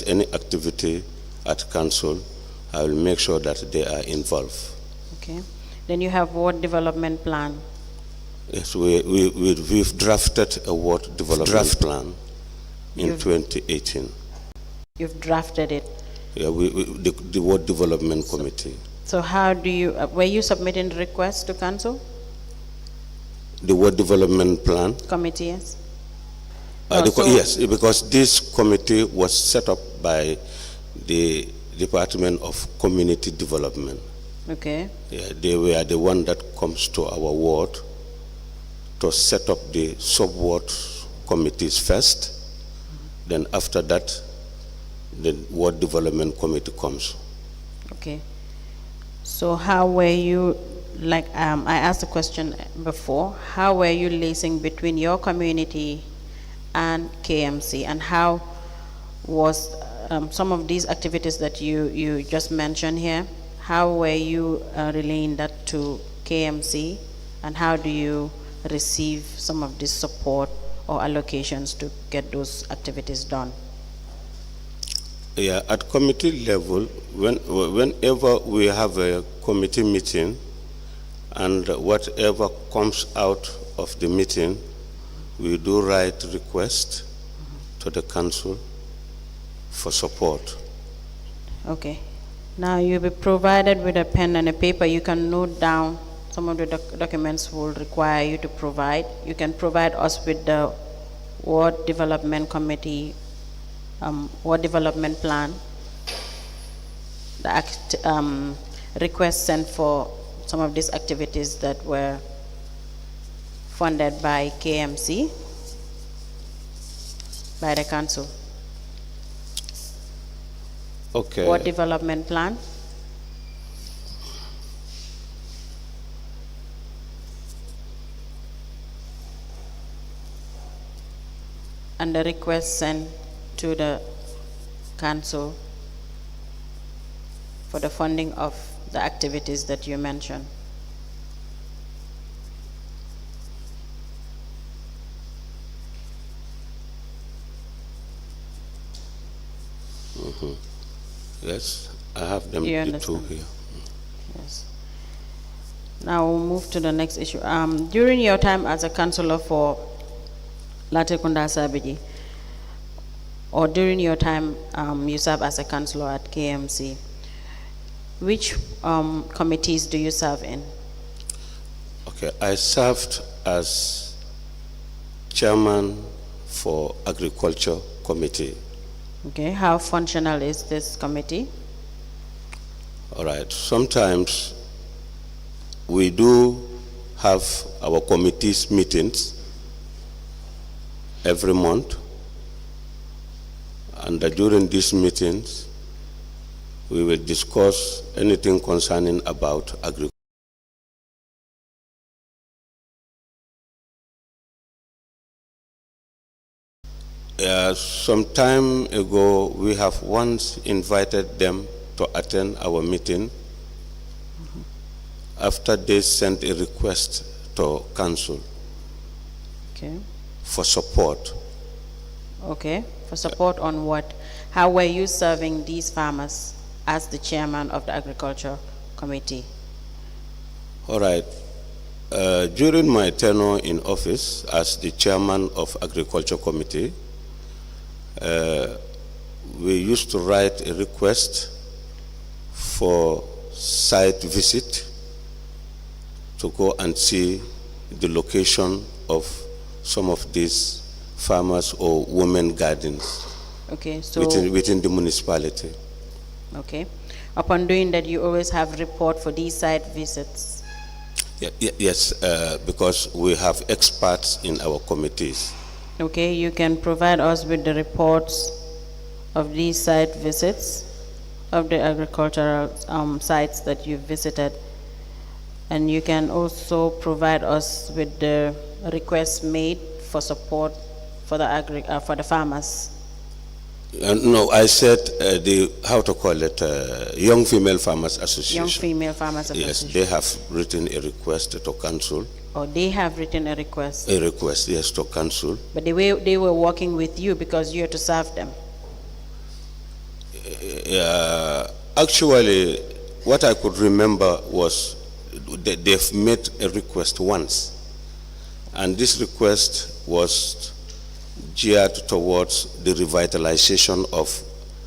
is any activity at council, I will make sure that they are involved. Okay. Then you have ward development plan. Yes, we've drafted a ward development plan in 2018. You've drafted it. Yeah, the ward development committee. So how do you, were you submitting the request to council? The ward development plan? Committee, yes. Yes, because this committee was set up by the Department of Community Development. Okay. Yeah, they were the one that comes to our ward to set up the sub-ward committees first. Then after that, the ward development committee comes. Okay. So how were you, like I asked the question before, how were you liaising between your community and KMC, and how was some of these activities that you just mentioned here, how were you relaying that to KMC, and how do you receive some of this support or allocations to get those activities done? Yeah, at committee level, whenever we have a committee meeting, and whatever comes out of the meeting, we do write request to the council for support. Okay. Now you'll be provided with a pen and a paper. You can note down some of the documents will require you to provide. You can provide us with the ward development committee, ward development plan, the request sent for some of these activities that were funded by k.M.C, by the council. Okay. Ward development plan. And the request sent to the council for the funding of the activities that you mentioned. Mm-hmm. Yes, I have them two here. Yes. Now we'll move to the next issue. During your time as a councillor for Latrikunda Sabiji, or during your time you serve as a councillor at k.M.C, which committees do you serve in? Okay, I served as chairman for Agriculture Committee. Okay, how functional is this committee? All right, sometimes we do have our committees meetings every month, and during these meetings we will discuss anything concerning about agriculture. Some time ago, we have once invited them to attend our meeting after they sent a request to council for support. Okay, for support on what? How were you serving these farmers as the chairman of the Agriculture Committee? All right. During my tenure in office as the chairman of Agriculture Committee, we used to write a request for site visit to go and see the location of some of these farmers or women gardens. Okay, so within the municipality. Okay. Upon doing that, you always have report for these site visits? Yes, because we have experts in our committees. Okay, you can provide us with the reports of these site visits of the agricultural sites that you visited, and you can also provide us with the requests made for support for the farmers. No, I said Young Female Farmers Association. Young Female Farmers Association. Yes, they have written a request to council. Or they have written a request? A request, yes, to council. But they were working with you because you had to serve them? Actually, what I could remember was they've made a request once, and this request was geared towards the revitalization of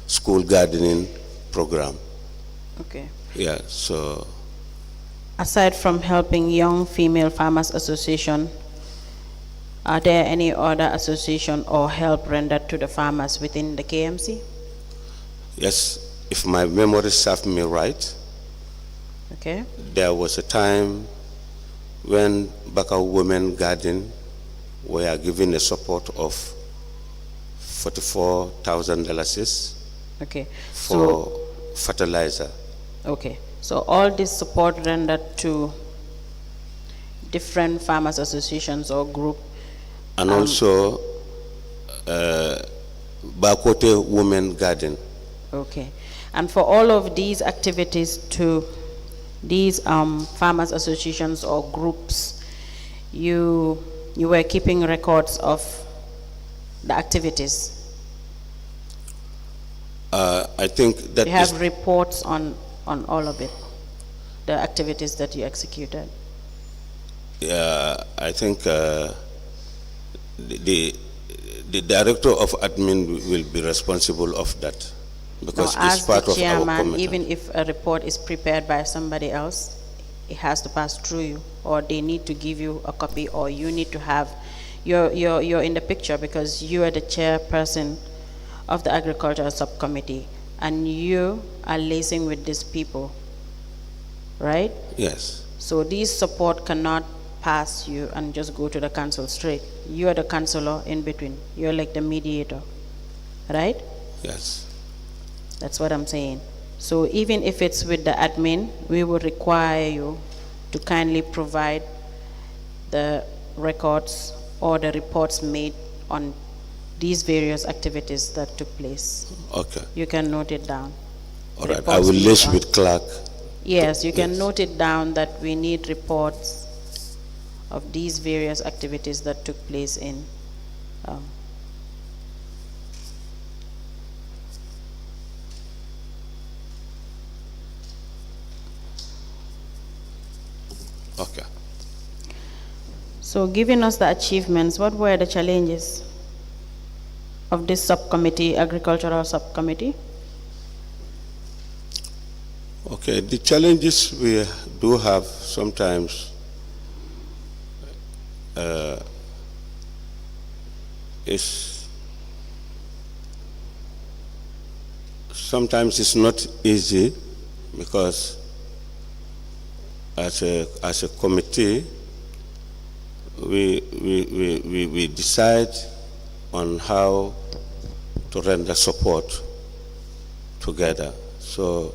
school gardening program. Okay. Yeah, so Aside from helping Young Female Farmers Association, are there any other association or help rendered to the farmers within the KMC? yes, if my memory serves me right, Okay. there was a time when Baka Women Garden were given a support of $44,000 Okay. for fertilizer. Okay. So all this support rendered to different farmers associations or group. And also Bakote Women Garden. Okay. And for all of these activities to these farmers associations or groups, you were keeping records of the activities. I think that You have reports on all of it, the activities that you executed. I think the director of admin will be responsible of that, because Now, it's as part the of our chairman, committee. even if a report is prepared by somebody else, it has to pass through you, or they need to give you a copy, or you need to have, you're in the picture because you are the chairperson of the agricultural subcommittee, and you are liaising with these people, right? Yes, So these support cannot pass you and just go to the council straight. You are the councillor in between. You're like the mediator, right? yes. That's what I'm saying. So even if it's with the admin, we will require you to kindly provide the records or the reports made on these various activities that took place. Okay. You can note it down. All right. I Reports will made list on- with clerk. Yes, you can Yes. note it down that we need reports of these various activities that took place in. Okay. So giving us the achievements, what were the challenges of this subcommittee, agricultural subcommittee? Okay. The challenges we do have sometimes is sometimes it's not easy, because as a committee we decide on how to render support together. So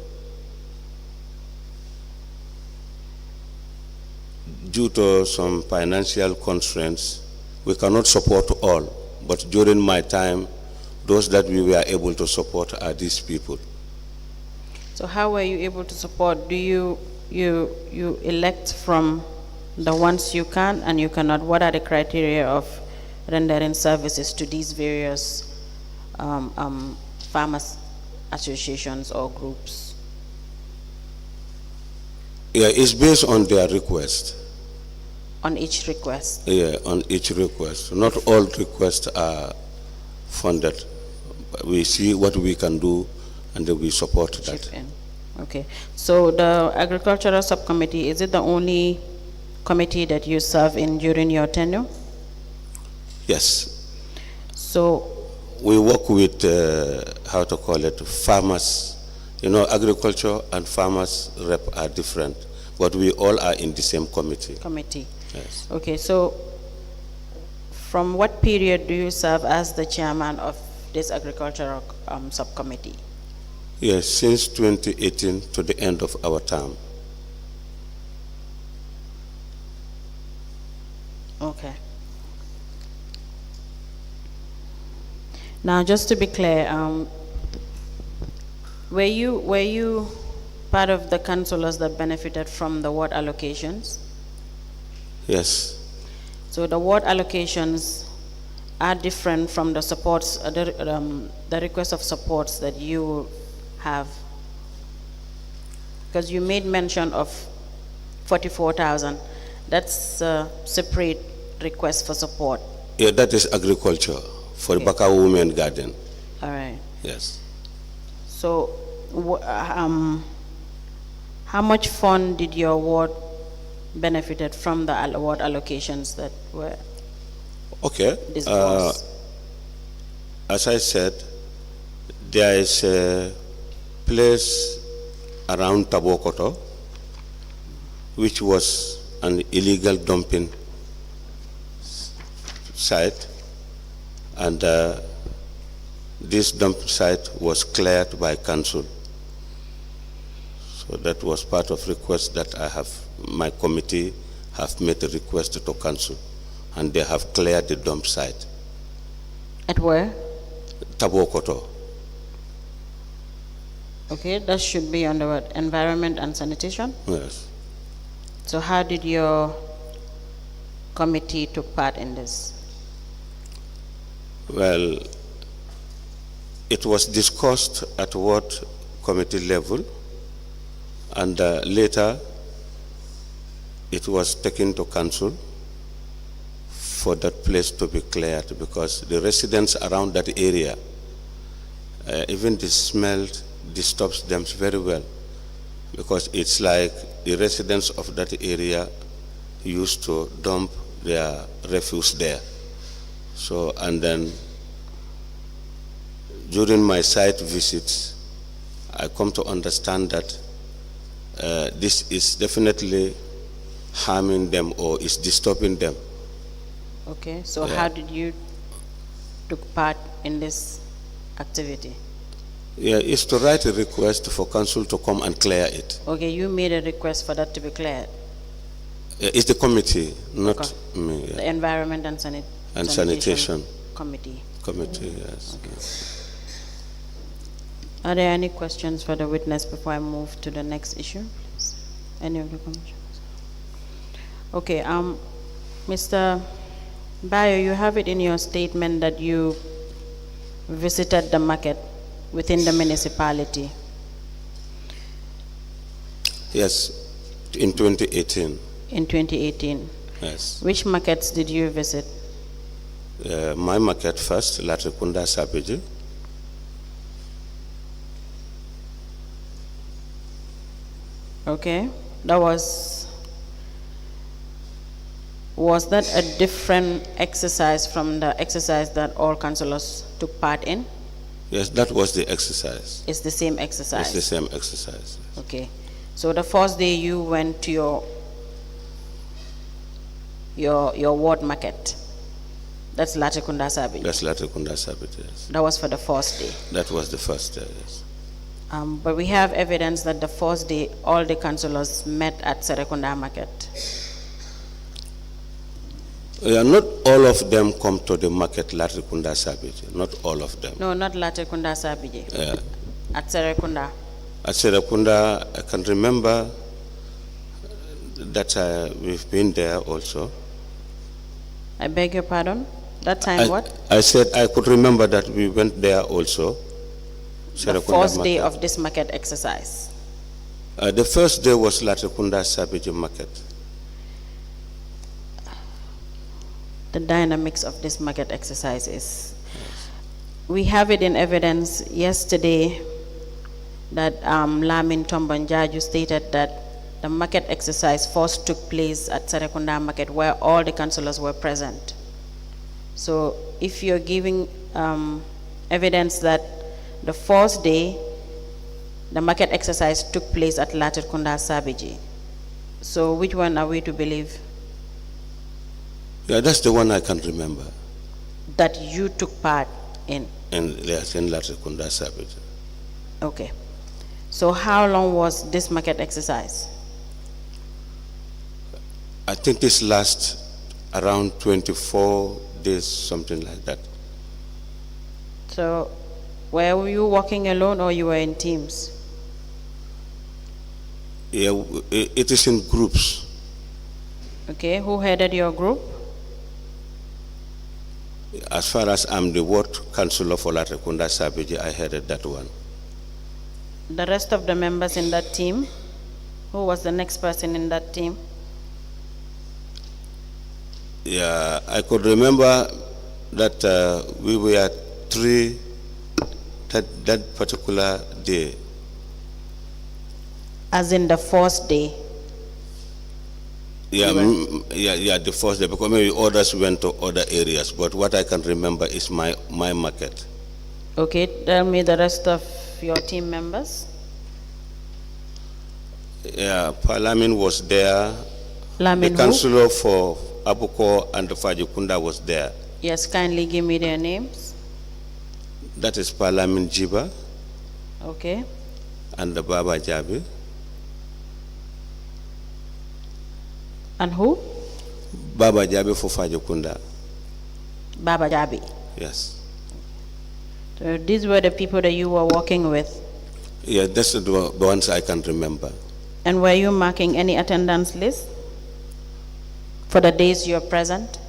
due to some financial constraints, we cannot support all, but during my time, those that we were able to support are these people. So how were you able to support? Do you elect from the ones you can and you cannot? What are the criteria of rendering services to these various farmers associations or groups? Yeah, it's based on their request. On each request? Yeah, on each request. Not all requests are funded. We see what we can do, and then we support that. Chip in. Okay. So the agricultural subcommittee, is it the only committee that you serve in during your tenure? Yes. So We work with, how to call it, farmers. You know, agriculture and farmers rep are different, but we all are in the same committee. Yes. Okay, so from what period do you serve as the chairman of this agricultural subcommittee? Yes, since 2018 to the end of our term. Okay. Now, just to be clear, were you part of the councillors that benefited from the ward allocations? Yes. So the ward allocations are different from the supports, the request of supports that you have? Because you made mention of 44,000. That's a separate request for support. Yeah, that is agriculture for Okay. Baka Women Garden. All right. Yes. So, how much fund did your ward benefited from the award allocations that were Okay. disbursed? As I said, there is a place around Tabokoto, which was an illegal dumping site, and this dump site was cleared by council. So that was part of request that my committee have made a request to council, and they have cleared the dump site. At where? Tabokoto. Okay, that should be under what? Environment and sanitation? Yes. So how did your committee took part in this? Well, it was discussed at ward committee level, and later it was taken to council for that place to be cleared, because the residents around that area, even the smell disturbs them very well, because it's like the residents of that area used to dump their refuse there. So, and then during my site visits, I come to understand that this is definitely harming them or is disturbing them. Okay, so Yeah. how did you took part in this activity? Yeah, it's to write a request for council to come and clear it. Okay, you made a request for that to be cleared. It's the committee, not Okay. me. Yeah. The Environment and Sanitation Committee. committee, yes. Are there any questions for the witness before I move to the next issue? Please? Any of the commissioners? Okay, Mr. Bayo, you have it in your statement that you visited the market within the municipality. Yes, in 2018, In 2018. yes. Which markets did you visit? My market first, Latrikunda Sapiji. Okay, was that a different exercise from the exercise that all councillors took part in? Yes, that was the exercise. It's the same exercise? It's the same exercise. Okay, so the first day you went to your ward market, that's Latrikunda Sabiji? That's Latrikunda Sapiji, yes. That was for the first day? That was the first day, yes. But we have evidence that the first day all the councillors met at Serekunda market. Yeah, not all of them come to the market Latrikunda Sabiji, not all of them. No, not Latrikunda Sabiji. Yeah. At Serekunda. At Serekunda, I can remember that we've been there also. I beg your pardon? That time what? I said I could remember that we went there also. The Serekunda first day market. of this market exercise. The first day was Latrikunda Sabiji market. The dynamics of this market exercise is, we have it in evidence yesterday that Lamin Dibba stated that the market exercise first took place at Serekunda market where all the councillors were present. So if you're giving evidence that the first day the market exercise took place at Latrikunda Sabiji, so which one are we to believe? Yeah, that's the one I can remember. That you took part in? And yes, in Latrikunda Sabiji. Okay. So how long was this market exercise? I think this lasts around 24 days, something like that. So were you working alone or you were in teams? Yeah, it is in groups. Okay, who headed your group? As far as I'm the ward councillor for Latrikunda Sabiji, I headed that one. The rest of the members in that team, who was the next person in that team? Yeah, I could remember that we were 3 that particular day. As in the first day? Yeah, yeah, the first day, because maybe others went to other areas, but what I can remember is my market. Okay, tell me the rest of your team members. Yeah, Lamin was there. Lamin The who? councillor for Abuko and Fajikunda was there. Yes, kindly give me their names. That is Lamin Dibba Okay. and the Baba Jabi. And who? Baba Jabi for Fajikunda. Baba Jabi. Yes. So these were the people that you were working with. Yeah, that's the ones I can remember. And were you marking any attendance list for the days you're present?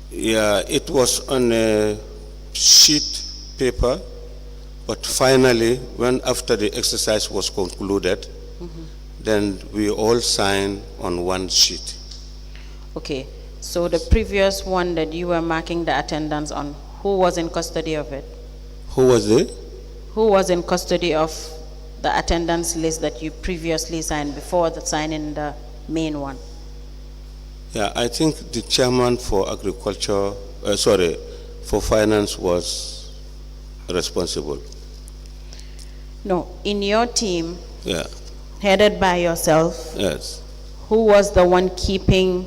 Yeah, it was on a sheet paper, but finally, when after the exercise was concluded, then we all signed on one sheet. Okay, so the previous one that you were marking the attendance on, who was in custody of it? Who was it? Who was in custody of the attendance list that you previously signed before the signing the main one? Yeah, I think the chairman for agriculture, for finance was responsible. No, in your team, Yeah, headed by yourself, yes. who was the one keeping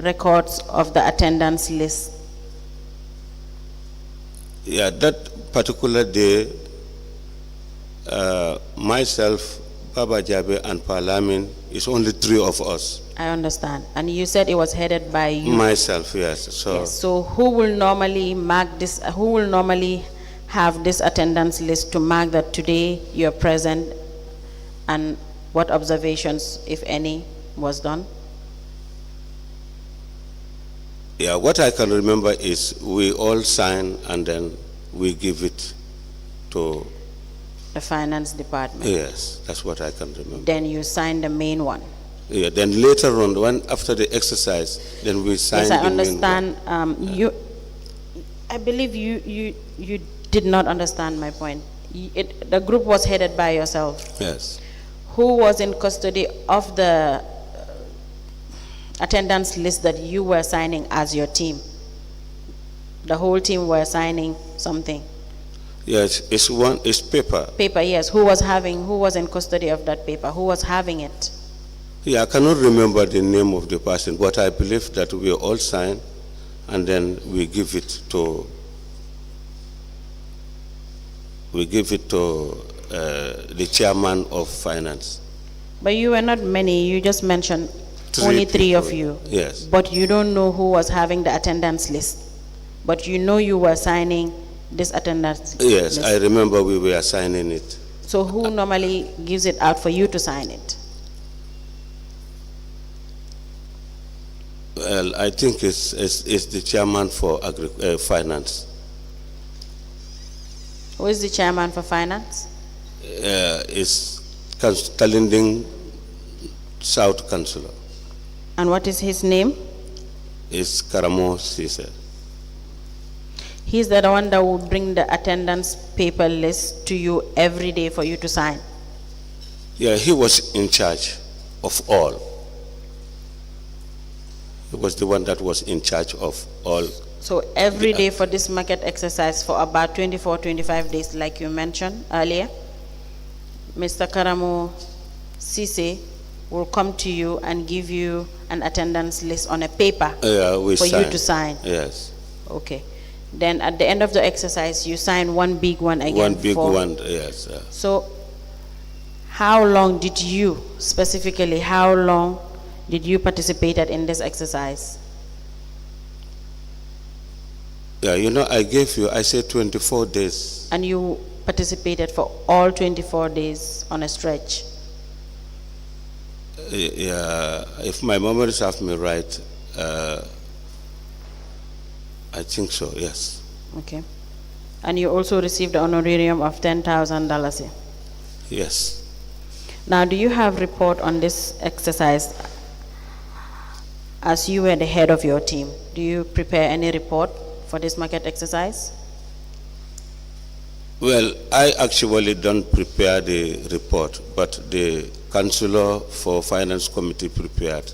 records of the attendance list? Yeah, that particular day, myself, Baba Jabe, and Lamin, is only 3 of us. I understand. And you said it was headed by you. Myself, yes. So, Yes. So who will normally mark this, who will normally have this attendance list to mark that today you're present, and what observations, if any, was done? yeah, what I can remember is we all sign and then we give it to, The finance department. yes, that's what I can remember. Then you signed the main one. Yeah, then later on, after the exercise, then we signed Yes, I the main understand. one. I believe you did not understand my point. The group was headed by yourself. Yes. Who was in custody of the attendance list that you were signing as your team? The whole team were signing something. Yes, it's paper. Paper, yes. Who was in custody of that paper? Who was having it? Yeah, I cannot remember the name of the person, but I believe that we all sign and then we give it to the chairman of finance. But you were not many. You just mentioned 3 only 3 of people. you. Yes. But you don't know who was having the attendance list. But you know you were signing this attendance Yes, list. I remember we were signing it. So who normally gives it out for you to sign it? Well, I think it's the chairman for finance. Who is the chairman for finance? It's Kalinding South Councillor. And what is his name? It's Karamo Sise. He's the one that will bring the attendance paper list to you every day for you to sign. Yeah, he was in charge of all. He was the one that was in charge of all. So every day for this market exercise for about 24, 25 days, like you mentioned earlier, Mr. Karamo Sise will come to you and give you an attendance list on a paper for you to sign. Yes. Okay. Then at the end of the exercise, you sign one big one again. One big one, yes. So how long did you, specifically, how long did you participate in this exercise? Yeah, you know, I said 24 days. And you participated for all 24 days on a stretch? Yeah, if my memory serves me right, I think so, yes. Okay. And you also received the honorarium of $10,000? Yes. Now, do you have report on this exercise as you were the head of your team? Do you prepare any report for this market exercise? Well, I actually don't prepare the report, but the Councillor for Finance Committee prepared.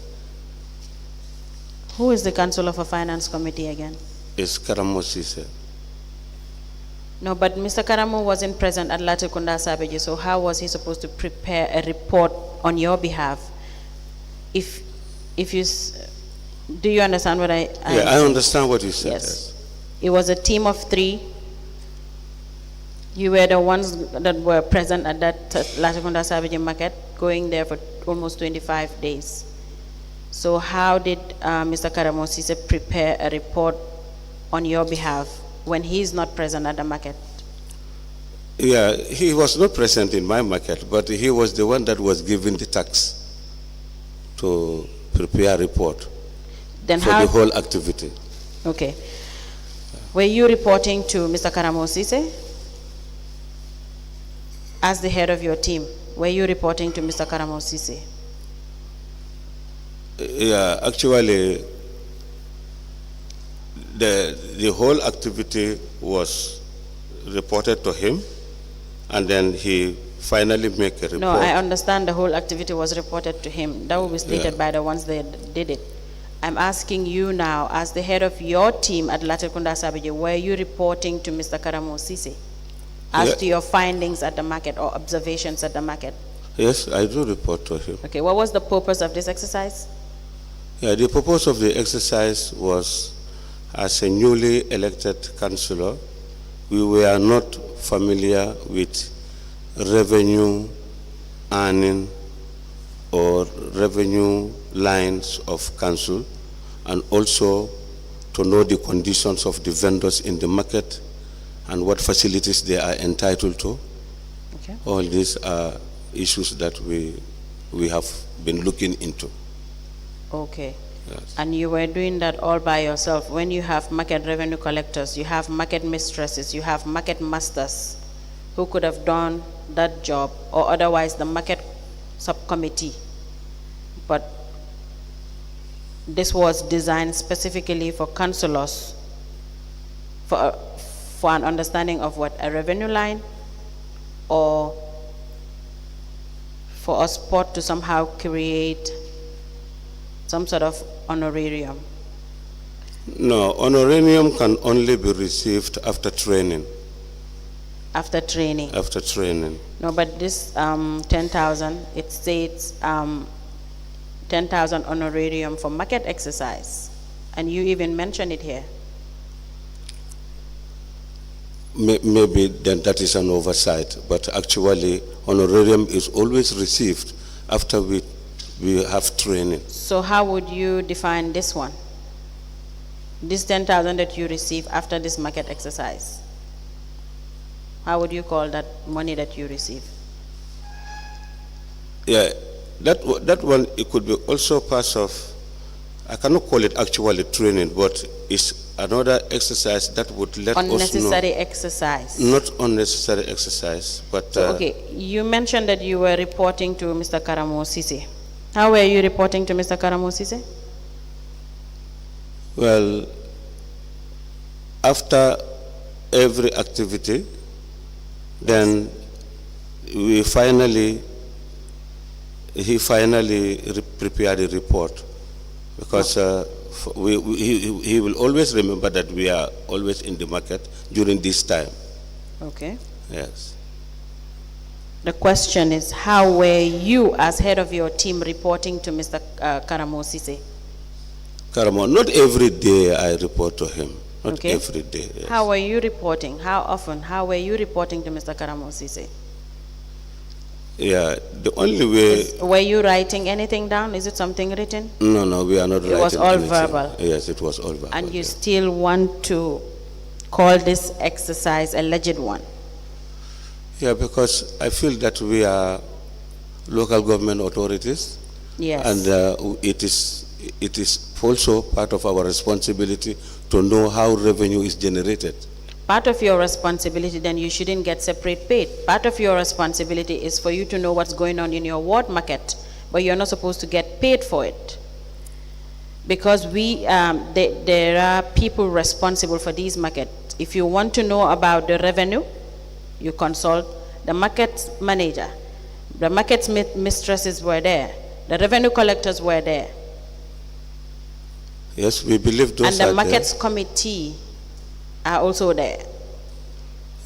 Who is the Councillor for Finance Committee again? It's Karamo Sise. No, but Mr. Karamo wasn't present at Latikunda Sabeji, so how was he supposed to prepare a report on your behalf? If you, do you understand what I Yeah, I understand what you said. Yes. It was a team of 3. You were the ones that were present at that Latikunda Sabeji market, going there for almost 25 days. So how did Mr. Karamo Sise prepare a report on your behalf when he's not present at the market? Yeah, he was not present in my market, but he was the one that was given the task to prepare a report Then for how, the whole activity. Okay. Were you reporting to Mr. Karamo Sise as the head of your team? Were you reporting to Mr. Karamo Sise? Yeah, actually, the whole activity was reported to him, and then he finally make a report. No, I understand the whole activity was reported to him. That will be stated by the ones that did it. I'm asking you now, as the head of your team at Latikunda Sabeji, were you reporting to Mr. Karamo Sise as to your findings at the market or observations at the market? Yes, I do report to him. Okay, what was the purpose of this exercise? Yeah, the purpose of the exercise was, as a newly elected councillor, we were not familiar with revenue earning or revenue lines of council, and also to know the conditions of the vendors in the market and what facilities they are entitled to. Okay. All these are issues that we have been looking into. Okay. Yes. And you were doing that all by yourself. When you have market revenue collectors, you have market mistresses, you have market masters who could have done that job, or otherwise the market subcommittee. But this was designed specifically for councillors for an understanding of what a revenue line, or for a spot to somehow create some sort of honorarium. No, honorarium can only be received after training. After training. After training. No, but this 10,000, it states 10,000 honorarium for market exercise, and you even mention it here. Maybe then that is an oversight, but actually honorarium is always received after we have training. So how would you define this one? This 10,000 that you receive after this market exercise? How would you call that money that you receive? Yeah, that one, it could be also part of, I cannot call it actually training, but it's another exercise that would let us know. Unnecessary exercise. Not unnecessary exercise, but... So, okay, you mentioned that you were reporting to Mr. Karamo Sise. How were you reporting to Mr. Karamo Sise? Well, after every activity, then he finally prepared a report, because he will always remember that we are always in the market during this time. Okay. Yes. The question is, how were you as head of your team reporting to Mr. Karamo Sise? Karamo, not every day I report to him. Not Okay. every day. Yes. How were you reporting? How often? How were you reporting to Mr. Karamo Sise? Yeah, the only way... Were you writing anything down? Is it something written? No, we are not writing It was all anything. verbal? Yes, it was all verbal. And you yes. still want to call this exercise a legit one? Yeah, because I feel that we are local government authorities. Yes. And it is also part of our responsibility to know how revenue is generated. part of your responsibility, then you shouldn't get separate paid. Part of your responsibility is for you to know what's going on in your ward market, but you're not supposed to get paid for it. Because there are people responsible for these markets. If you want to know about the revenue, you consult the market manager. The market mistresses were there. The revenue collectors were there. Yes, we believe those And the are markets committee are also there.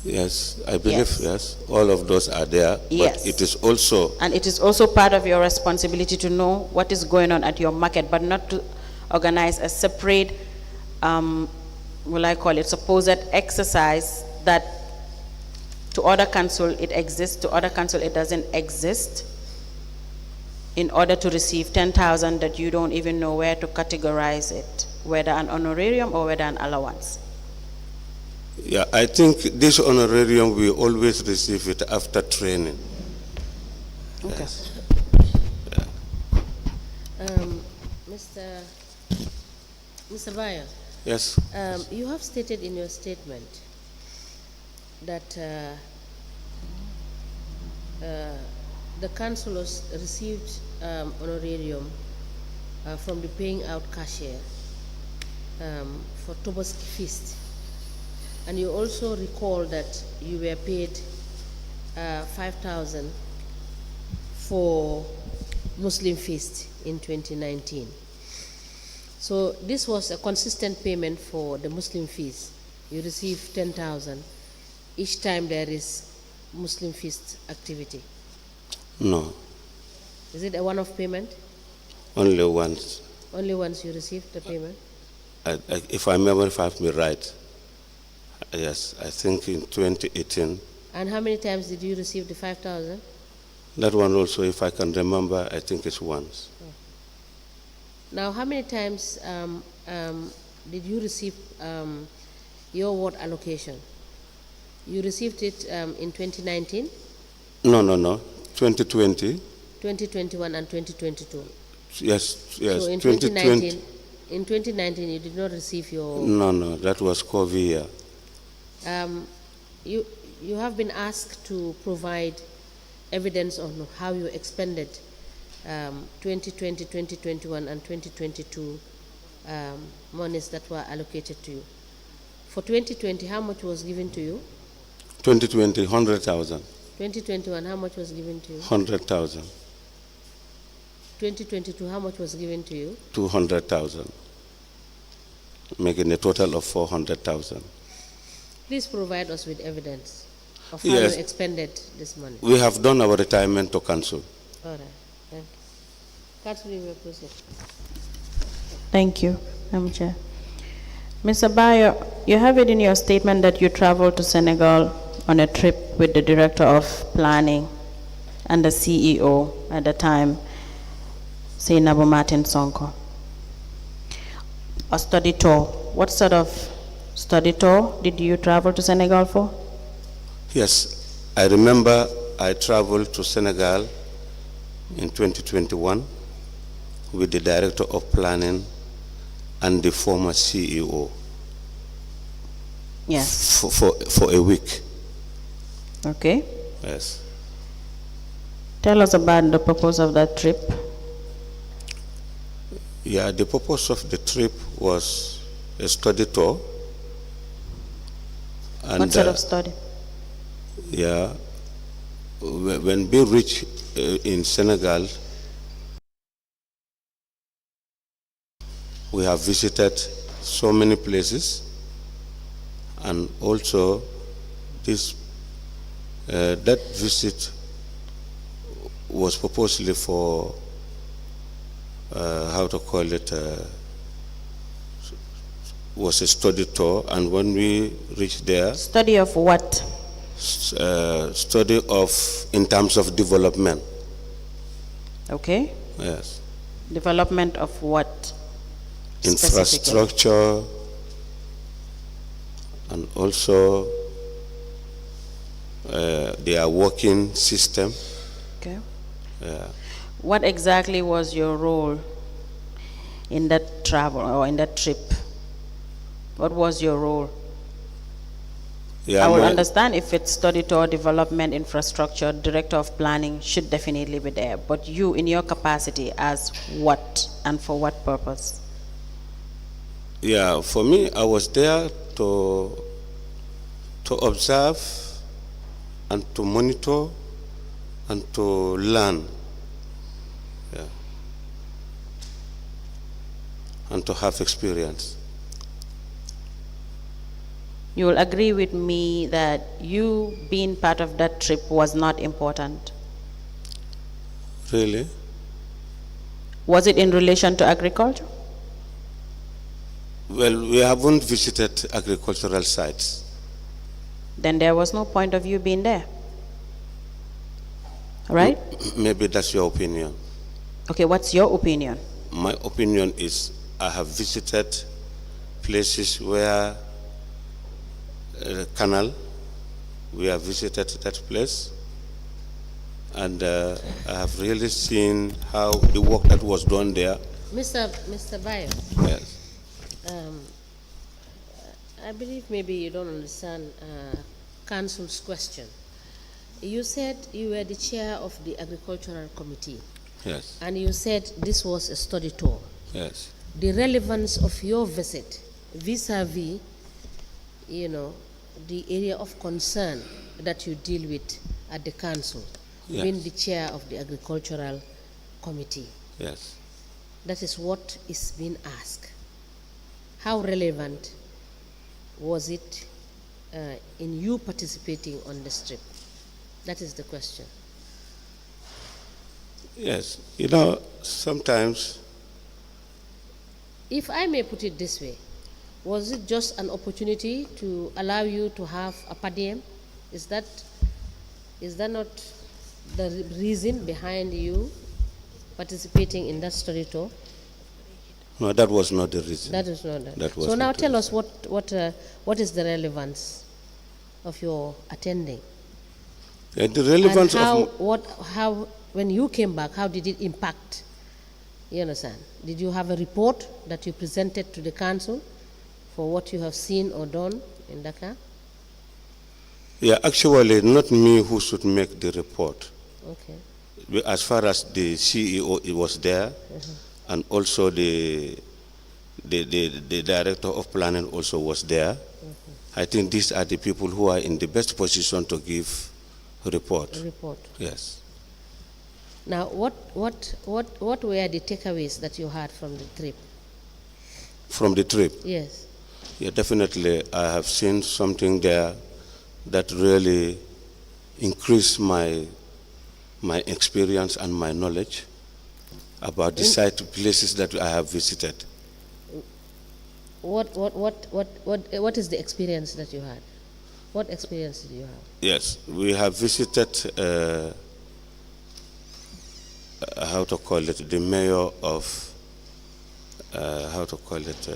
Yes, I believe, Yes. yes, all of those are there. Yes. But it is also, And it is also part of your responsibility to know what is going on at your market, but not to organize a separate, will I call it, supposed exercise that to other council it exists, to other council it doesn't exist, in order to receive 10,000 that you don't even know where to categorize it, whether an honorarium or whether an allowance. yeah, I think this honorarium, we always receive it after training. Okay. Yes. Mr. Bayo, Yes. you have stated in your statement that the councillors received honorarium from the paying out cashier for Tobaski Feast. And you also recall that you were paid 5,000 for Muslim Feast in 2019. So this was a consistent payment for the Muslim Feast. You receive 10,000 each time there is Muslim Feast activity. No, Is it a one-off payment? only once. Only once you received the payment? If I remember, if I have me right, yes, I think in 2018. And how many times did you receive the 5,000? That one also, if I can remember, I think it's once. Now, how many times did you receive your ward allocation? You received it in 2019, No, 2020. 2021, and 2022. Yes, So in 2019, you did not receive your. No, that was COVID year. You have been asked to provide evidence on how you expended 2020, 2021, and 2022 monies that were allocated to you. For 2020, how much was given to you? 2020, 100,000. 2021, how much was given to you? 100,000. 2022, how much was given to you? 200,000. Making a total of 400,000. Please provide us with evidence of how Yes. you expended this money. We have done our retirement to council. All right, thank you. Councillor, you may proceed. Thank you, Madam Chair. Mr. Bayo, you have it in your statement that you traveled to Senegal on a trip with the Director of Planning and the CEO at the time, Seinabu Martin Sonko. A study tour. What sort of study tour did you travel to Senegal for? Yes, I remember I traveled to Senegal in 2021 with the Director of Planning and the former CEO Yes. for a week. Okay. Yes. Tell us about the purpose of that trip. Yeah, the purpose of the trip was a study tour. And, What sort of study? Yeah, when we reached in Senegal, we have visited so many places, and also this that visit was purposely for how to call it, was a study tour, and when we reached there, Study of what? study of in terms of development. Okay. Yes. Development of what? Specifically? Infrastructure, and also their working system. Okay. Yeah. What exactly was your role in that travel or in that trip? What was your role? Yeah, I will my- understand if it's study tour, development, infrastructure, director of planning should definitely be there. But you, in your capacity, as what and for what purpose? Yeah, for me, I was there to observe and to monitor and to learn, yeah, and to have experience. You will agree with me that you being part of that trip was not important. Really? Was it in relation to agriculture? Well, we haven't visited agricultural sites. Then there was no point of you being there. Right? Maybe that's your opinion. Okay, what's your opinion? My opinion is I have visited places where canal, we have visited that place, and I have really seen how the work that was done there. Mr. Bayo, Yes. I believe maybe you don't understand Council's question. You said you were the chair of the Agricultural Committee, Yes. and you said this was a study tour. Yes. The relevance of your visit vis-a-vis, you know, the area of concern that you deal with at the council, Yes. being the chair of the Agricultural Committee. Yes. That is what is being asked. How relevant was it in you participating on this trip? That is the question. Yes. You know, sometimes, If I may put it this way, was it just an opportunity to allow you to have a per diem? Is that not the reason behind you participating in that study tour? no, that was not the reason. That is not that. That was So now not the tell us what is the relevance of your attending? And the relevance And of how when you came back, how did it impact? You understand? Did you have a report that you presented to the council for what you have seen or done in Dakar? yeah, actually, not me who should make the report. Okay. As far as the CEO it was there, and also the director of planning also was there. I think these are the people who are in the best position to give a report. A report. Yes. Now, what were the takeaways that you had from the trip? From the trip, Yes. yeah, definitely I have seen something there that really increased my experience and my knowledge about the site places that I have visited. What is the experience that you had? What experience did you have? Yes, we have visited, how to call it, the mayor of, how to call it,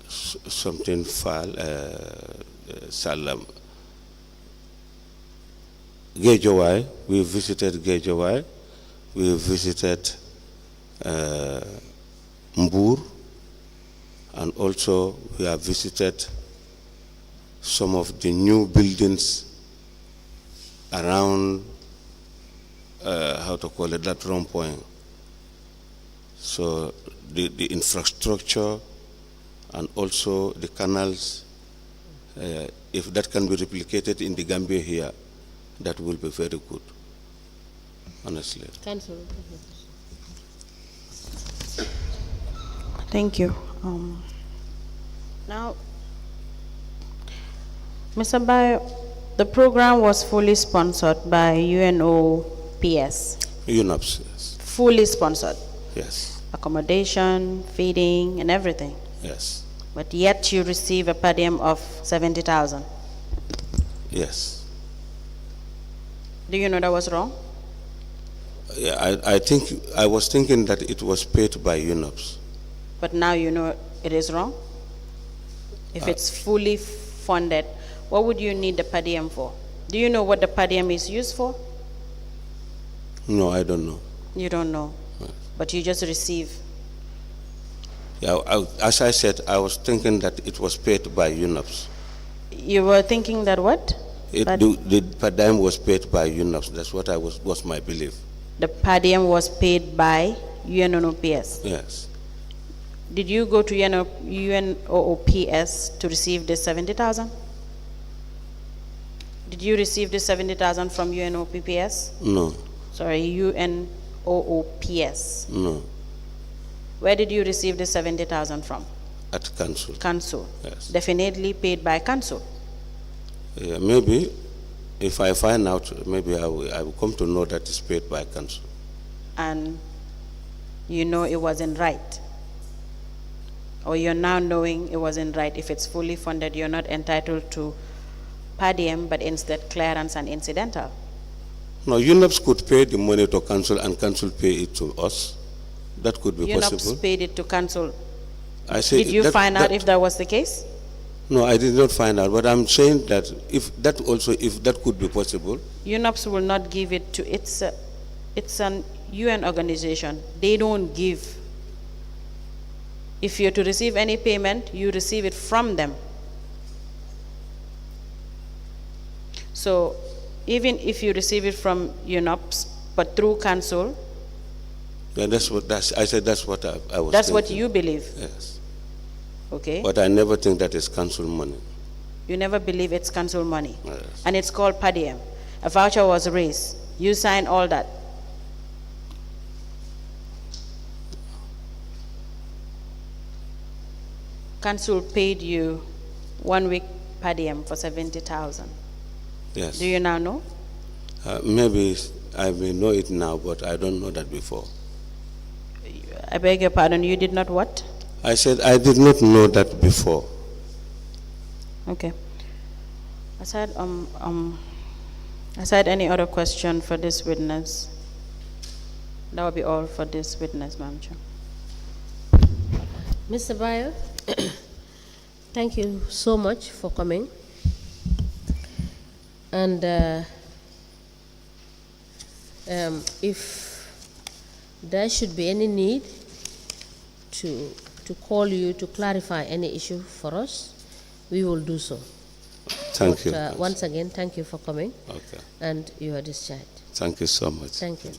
something Salam. Gejawai, we visited Gejawai, we visited Mbur, and also we have visited some of the new buildings around, how to call it, that wrong point. So the infrastructure and also the canals, if that can be replicated in the Gambia here, that will be very good, honestly. Councillor. Thank you. Now, Mr. Bayo, the program was fully sponsored by UNOPS. UNOPS, yes. Fully sponsored. Yes, Accommodation, feeding, and everything. yes, But yet you receive a per diem of 70,000. yes. Do you know that was wrong? Yeah, I was thinking that it was paid by UNOPS. But now you know it is wrong? If it's fully funded, what would you need the per diem for? Do you know what the per diem is used for? No, I don't know. You don't know. But you just receive. Yeah, as I said, I was thinking that it was paid by UNOPS. You were thinking that what? That The per diem was paid by UNOPS. That's what was my belief. the per diem was paid by UNOPS. Yes. Did you go to UNOPS to receive this 70,000? Did you receive this 70,000 from UNOPS? No. Sorry, UNOPS. No. Where did you receive the 70,000 from? At council. Council. Yes. Definitely paid by council. Yeah, maybe if I find out, maybe I will come to know that it's paid by council. And you know it wasn't right. Or you're now knowing it wasn't right. If it's fully funded, you're not entitled to per diem, but instead clearance and incidental. No, UNOPS could pay the money to council and council pay it to us. That could be UNOPS possible. paid it to council. I say Did you find out if that was the case? No, I did not find out, but I'm saying that if that could be possible. UNOPS will not give it to, it's an UN organization. They don't give. If you're to receive any payment, you receive it from them. So even if you receive it from UNOPS, but through council, Yeah, I said that's what I was that's thinking. what you believe. Yes. Okay? But I never think that is council money. You never believe it's council money. Yes. And it's called per diem. A voucher was raised. You signed all that. Council paid you 1 week per diem for 70,000. Yes. Do you now know? Maybe I may know it now, but I don't know that before. I beg your pardon, you did not what? I said I did not know that before. Okay. Aside any other question for this witness? That will be all for this witness, Madam Chair. Mr. Bayo, thank you so much for coming. And if there should be any need to call you to clarify any issue for us, we will do so. Thank you. Once again, thank you for coming. Okay. And you are discharged. Thank you so much. Thank you.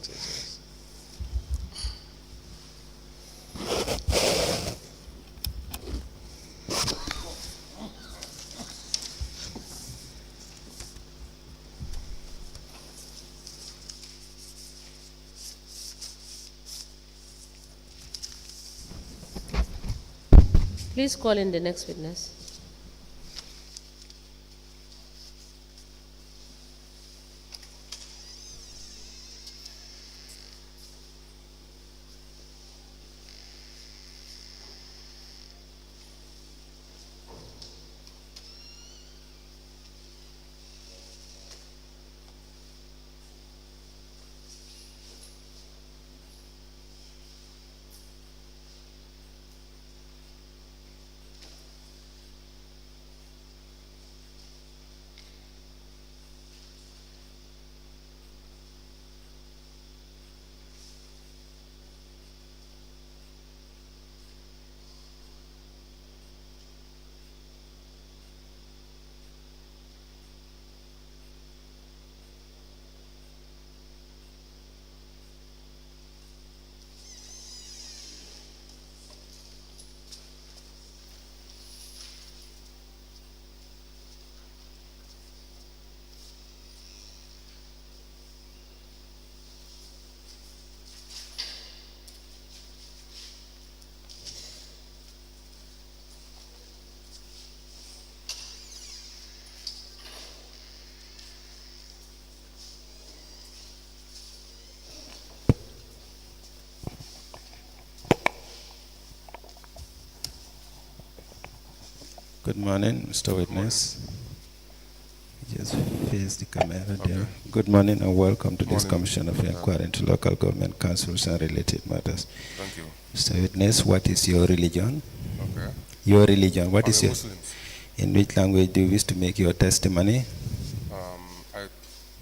Please call in the next witness. Good morning, Mr. Witness. Just face the camera there. Good morning and welcome to this Commission of Inquiry into Local Government Councils and Related Matters. Thank you. Mr. Witness, what is your religion? Okay. Your religion, what is your... Muslims. In which language do you wish to make your testimony?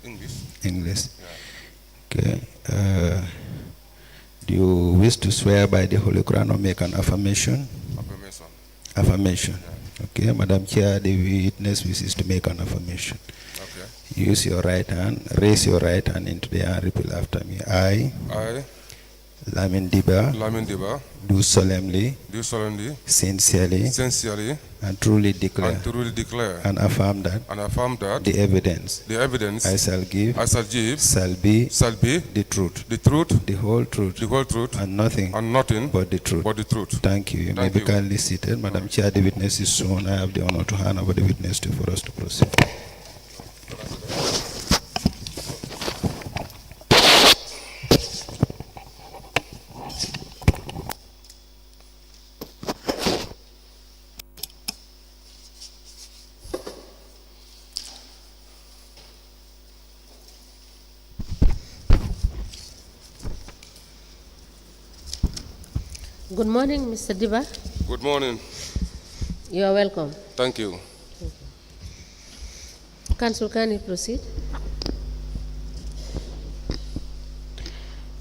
English. English. Yeah. Okay. Do you wish to swear by the Holy Quran or make an affirmation? Affirmation. Affirmation. Okay, Madam Chair, the witness wishes to make an affirmation. Okay. Use your right hand, raise your right hand into the air and repeat after me. I, I, Lamin Dibba, Lamin Dibba, do solemnly, solemnly, sincerely, sincerely, and truly declare and truly declare and affirm that and affirm that the evidence the evidence I shall give shall give shall be shall be the truth, the truth, the whole truth, the whole truth, and nothing and nothing but the truth. but the truth. Thank you. You may Thank be you. kindly seated. Madam Chair, the witness is sworn. I have the honor to hand over the witness to for us to proceed. Good morning, Mr. Dibba. Good morning. You are welcome. Thank you. Council, can you proceed?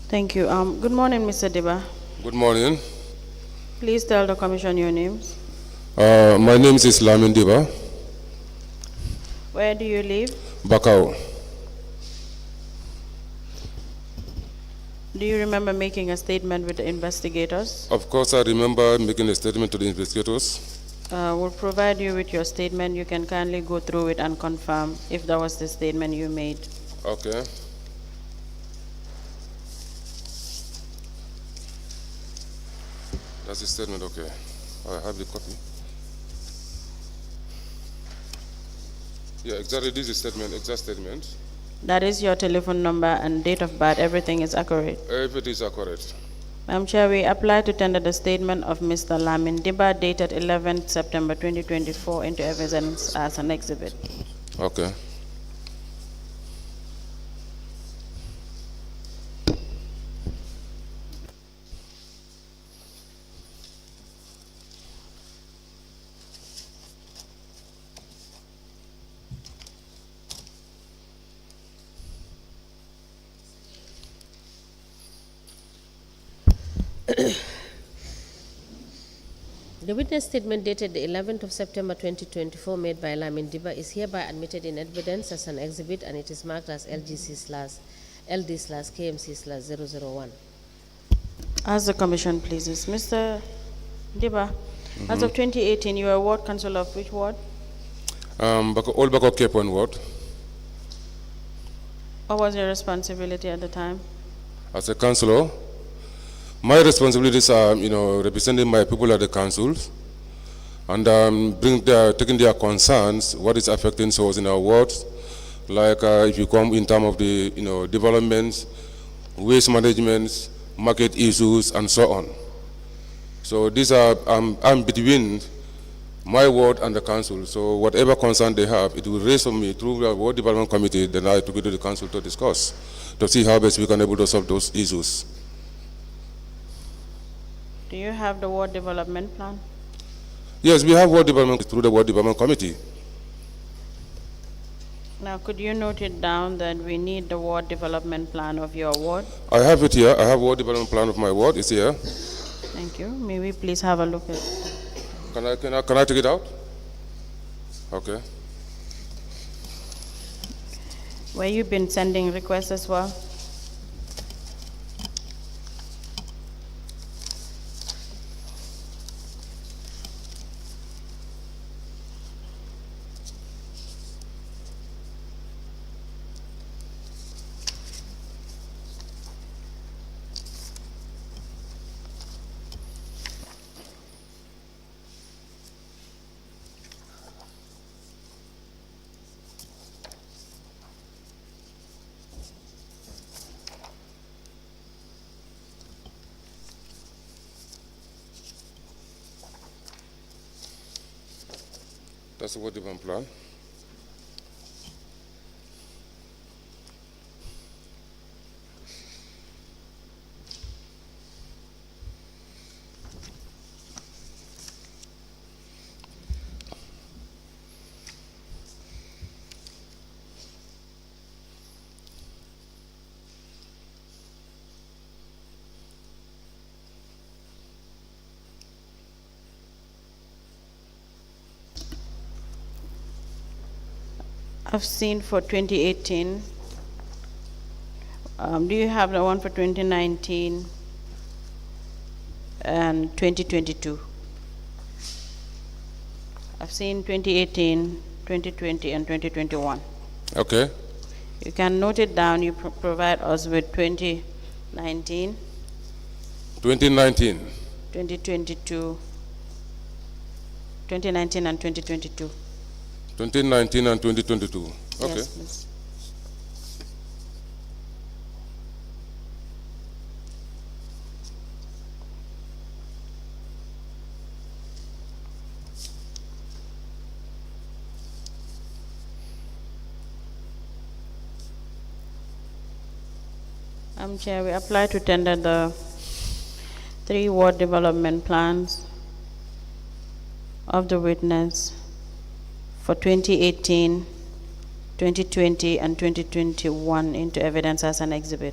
Thank you. Good morning, Mr. Dibba. Good morning. Please tell the commission your names. My name is Lamin Dibba, Where do you live? Bakau. Do you remember making a statement with the investigators? Of course, I remember making a statement to the investigators. We'll provide you with your statement. You can kindly go through it and confirm if that was the statement you made. Okay. That's the statement, okay. I have the copy. Yeah, exactly, this is statement, exact statement. That is your telephone number and date of birth. Everything is accurate. Everything is correct. Madam Chair, we apply to tender the statement of Mr. Lamin Dibba dated 11th September 2024 into evidence as an exhibit. Okay. The witness statement dated the 11th of September 2024 made by Lamin Dibba is hereby admitted in evidence as an exhibit, and it is marked as LD/KMC/001. As the commission pleases. Mr. Dibba, as of 2018, you were ward councillor of which ward? All Bako Cape One ward. What was your responsibility at the time? As a councillor, my responsibilities are, representing my people at the councils and taking their concerns, what is affecting us in our wards, like if you come in terms of the, developments, waste management, market issues, and so on. So these are, I'm between my ward and the council. So whatever concern they have, it will raise on me through the ward development committee, then I took it to the council to discuss, to see how best we can able to solve those issues. Do you have the ward development plan? Yes, we have ward development through the ward development committee. Now, could you note it down that we need the ward development plan of your ward? I have it here. I have ward development plan of my ward. It's here. Thank you. May we please have a look at it? Can I take it out? Okay. Where you've been sending requests as well? That's the ward development plan. I've seen for 2018. Do you have the one for 2019 and 2022? I've seen 2018, 2020, and 2021. Okay. You can note it down. You provide us with 2019, 2019. 2022, 2019 and 2022. 2019 and 2022. Okay. Yes, please. Chair, we apply to tender the 3 ward development plans of the witness for 2018, 2020, and 2021 into evidence as an exhibit.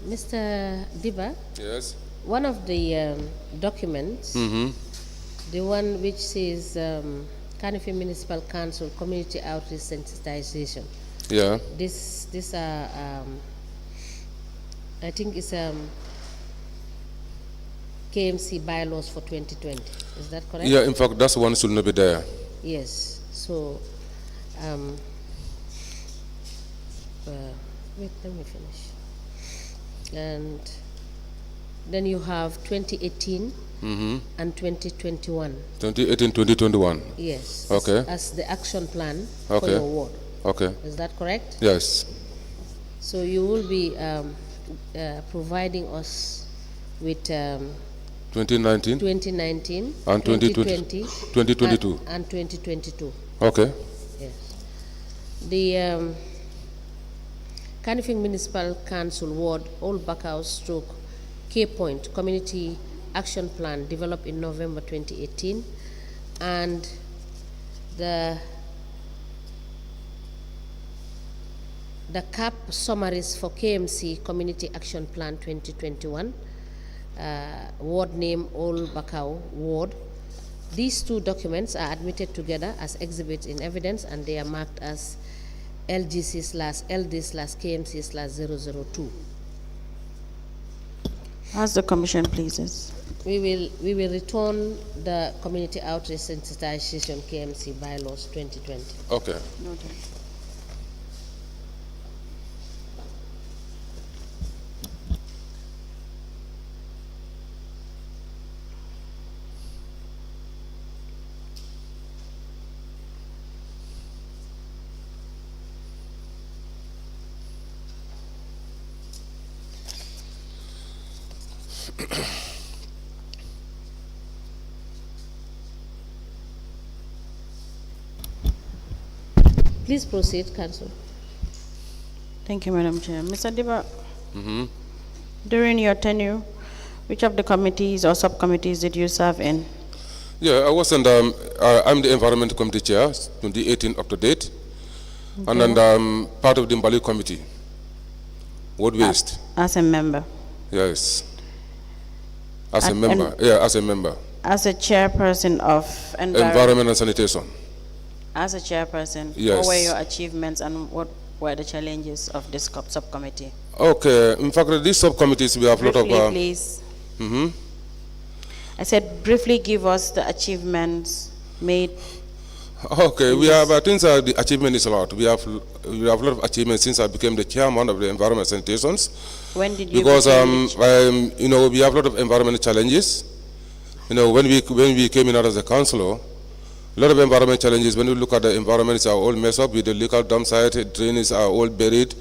Mr. Dibba, Yes. one of the documents, the one which says Kanifi Municipal Council Community Outreach Sensitization. Yeah. This I think it's k.M.C bylaws for 2020. Is that correct? Yeah, in fact, that's one should not be there. Yes. So, wait, let me finish. And then you have 2018 and 2021. 2018, 2021. Yes. Okay. As the action plan for Okay. your ward. Okay. Is that correct? Yes. So you will be providing us with 2019 2019 and 2020, 2022. and 2022. Okay. Yes. The Kanifing Municipal Council Ward Old Backhouse Stroke K Point Community Action Plan developed in November 2018, and the CAP summaries for k.M.C Community Action Plan 2021, ward name Old Bakau Ward. These 2 documents are admitted together as exhibits in evidence, and they are marked as LGC/LD/KMC/002. As the Commission pleases. We will return the Community Outreach Sensitization k.M.C bylaws 2020. Okay. Noted. Please proceed, Council. Thank you, Madam Chair. Mr. Dibba, during your tenure, which of the committees or subcommittees did you serve in? Yeah, I was, and I'm the Environment Committee Chair, 2018 up to date, and then part of the Mbali Committee, Wood Waste. As a member? Yes. As a member, as a member. As a chairperson of Environment and Sanitation. As a chairperson, Yes. what were your achievements and what were the challenges of this subcommittee? Okay, in fact, these subcommittees, we have a lot of... Briefly, please. I said, briefly give us the achievements made. Okay, we have, I think the achievement is a lot. We have a lot of achievements since I became the chairman of the Environment Sanitations. When did you Because, become you know, we have a lot of environmental challenges. You know, when we came in as a councillor, a lot of environment challenges. When you look at the environments are all messed up with the legal dump site, drains are all buried,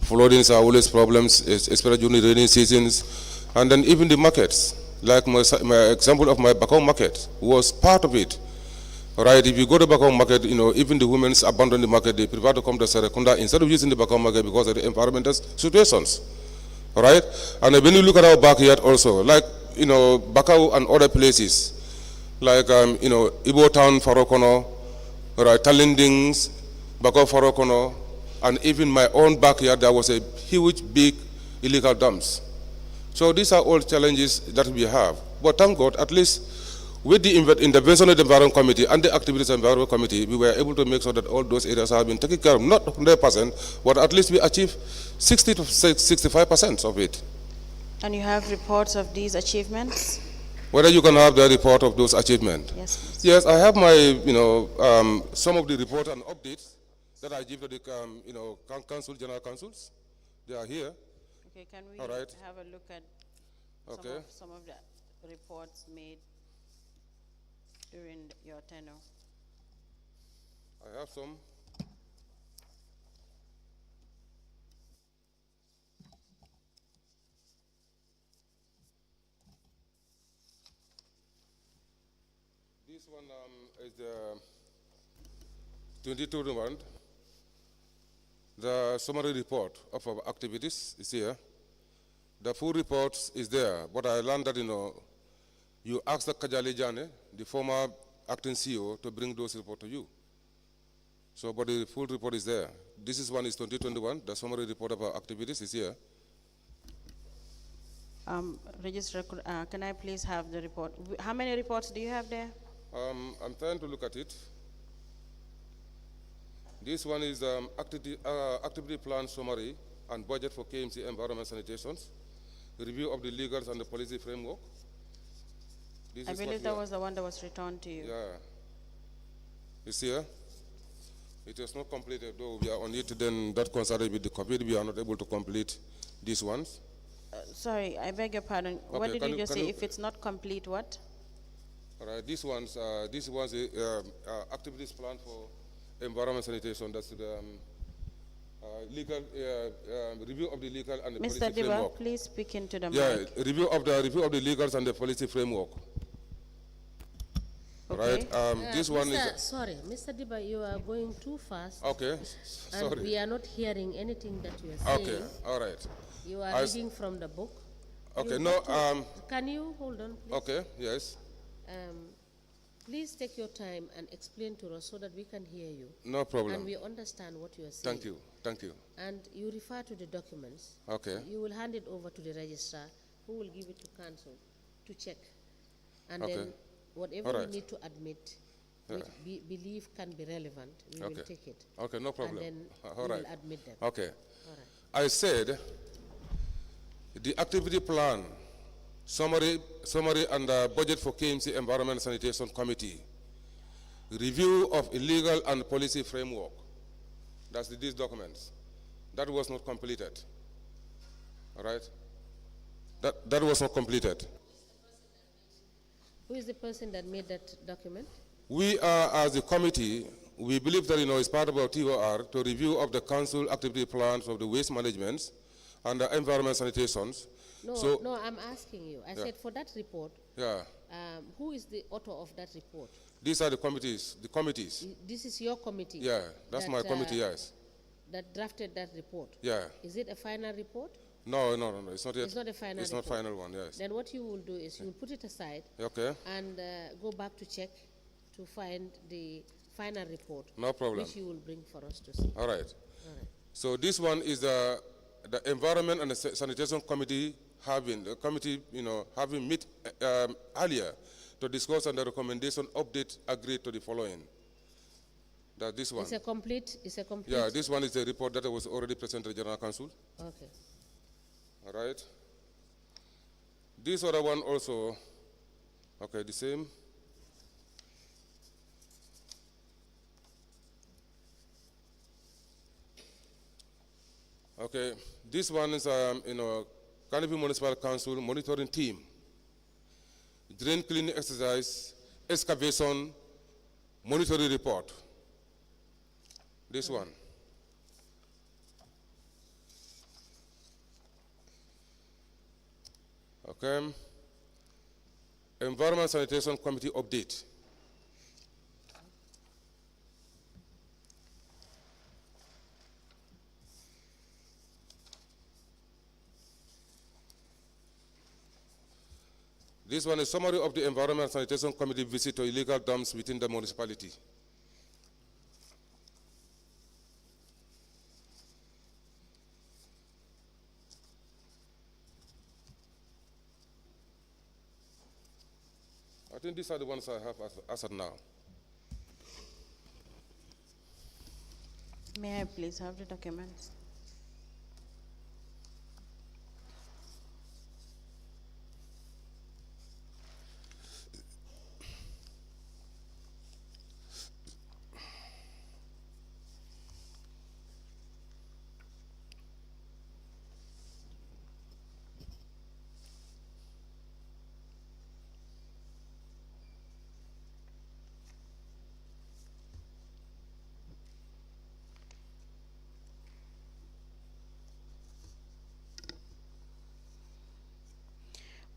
floodings are always problems, especially during the rainy seasons, and then even the markets. Like my example of my Bakau market was part of it. Right, if you go to Bakau market, you know, even the women abandon the market, they prefer to come to Serekunda instead of using the Bakau market because of the environmental situations. Right? And when you look at our backyard also, like, you know, Bakau and other places, like, you know, Ibo Town, Farokono, right, Talindings, Bakau, Farokono, and even my own backyard, there was a huge, big illegal dumps. So these are all challenges that we have. But thank God, at least with the intervention of the Environment Committee and the activities of the Environment Committee, we were able to make sure that all those areas have been taken care of, not 100%, but at least we achieved 60 to 65% of it. And you have reports of these achievements? Whether you can have the report of those achievements? Yes, please. Yes, I have my, you know, some of the reports and updates that I give to the, you know, council, general councils. They are here. Okay, can we All right. have a look at some of the reports made during your tenure? I have some. This one is the 2021. The summary report of our activities is here. The full report is there, but I learned that, you know, you asked the Kajali Jane, the former acting CEO, to bring those reports to you. So, but the full report is there. This is 2021. The summary report of our activities is here. Registrar, can I please have the report? How many reports do you have there? I'm trying to look at it. This one is activity plan summary and budget for k.M.C environment sanitations, review of the legals and the policy framework. I believe that was the one that was returned to you. Yeah. You see here? It was not completed, though we are on it, then that concerted with the COVID, we are not able to complete these ones. Sorry, I beg your pardon. Okay, What did you just say? If it's not complete, what? All right, this was activities plan for environment sanitation. That's the legal review of the legal and the Mr. policy Dibba, framework. please speak into the Yeah, mic. review of the legals and the policy framework. Okay. Right. This one is. Sorry, Mr. Dibba, you are going too fast. Okay. And Sorry. we are not hearing anything that you are saying. Okay. All right. You are reading from the book. Okay. You No. have to- Can you hold on, please? Okay. Yes. Please take your time and explain to us so that we can hear you. No problem. And we understand what you are saying. Thank you. Thank you. And you refer to the documents. Okay. You will hand it over to the registrar, who will give it to council to check. And Okay. then whatever All right. we need to admit, which we believe can be relevant, we will take it. Okay. No problem. And then All we right. will admit them. Okay. All right. I said the activity plan, summary and budget for k.M.C Environment and Sanitation Committee, review of illegal and policy framework. That's these documents. That was not completed. All right? That was not completed. Who is the person that made that document? We are, as a committee, we believe that, it's part of our TOR to review of the council activity plans of the waste management and the environment sanitations. No, I'm asking you. I said for that report, who is the author of that report? These are the committees. This is your committee? Yeah, that's my committee, yes. that drafted that report. Yeah. Is it a final report? No, it's not yet. It's not a final It's report. not final one, yes. Then what you will do is you will put it aside Okay. and go back to check to find the final report. No problem. Which you will bring for us to see. All right. All right. So this one is the Environment and the Sanitation Committee having meet earlier to discuss on the recommendation update agreed to the following. That this one. It's a complete. Yeah, this one is the report that was already presented to the General Council. Okay. All right. This other one also, okay, the same. Okay, this one is, Canopy Municipal Council monitoring team, drain cleaning exercise, excavation, monitoring report. This one. Okay. Environment Sanitation Committee update. This one is summary of the Environment Sanitation Committee visit to illegal dumps within the municipality. I think these are the ones I have as of now. May I please have the documents?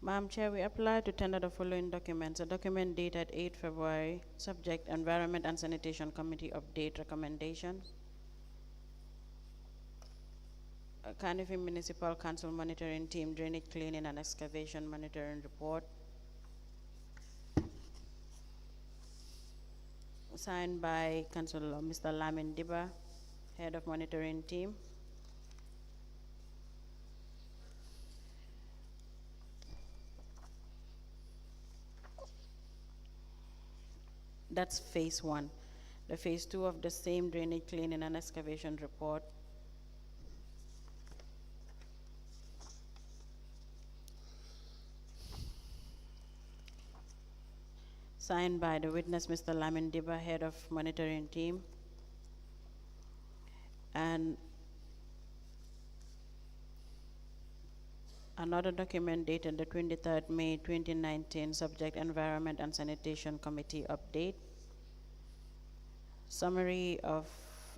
Madam Chair, we apply to tender the following documents. A document dated 8 February, subject Environment and Sanitation Committee update recommendation. A Canopy Municipal Council monitoring team drainage cleaning and excavation monitoring report. Signed by Councillor Mr. Lamin Dibba, head of monitoring team. That's phase 1. The phase 2 of the same drainage cleaning and excavation report. Signed by the witness, Mr. Lamin Dibba, head of monitoring team. And another document dated the 23rd May 2019, subject Environment and Sanitation Committee update. Summary of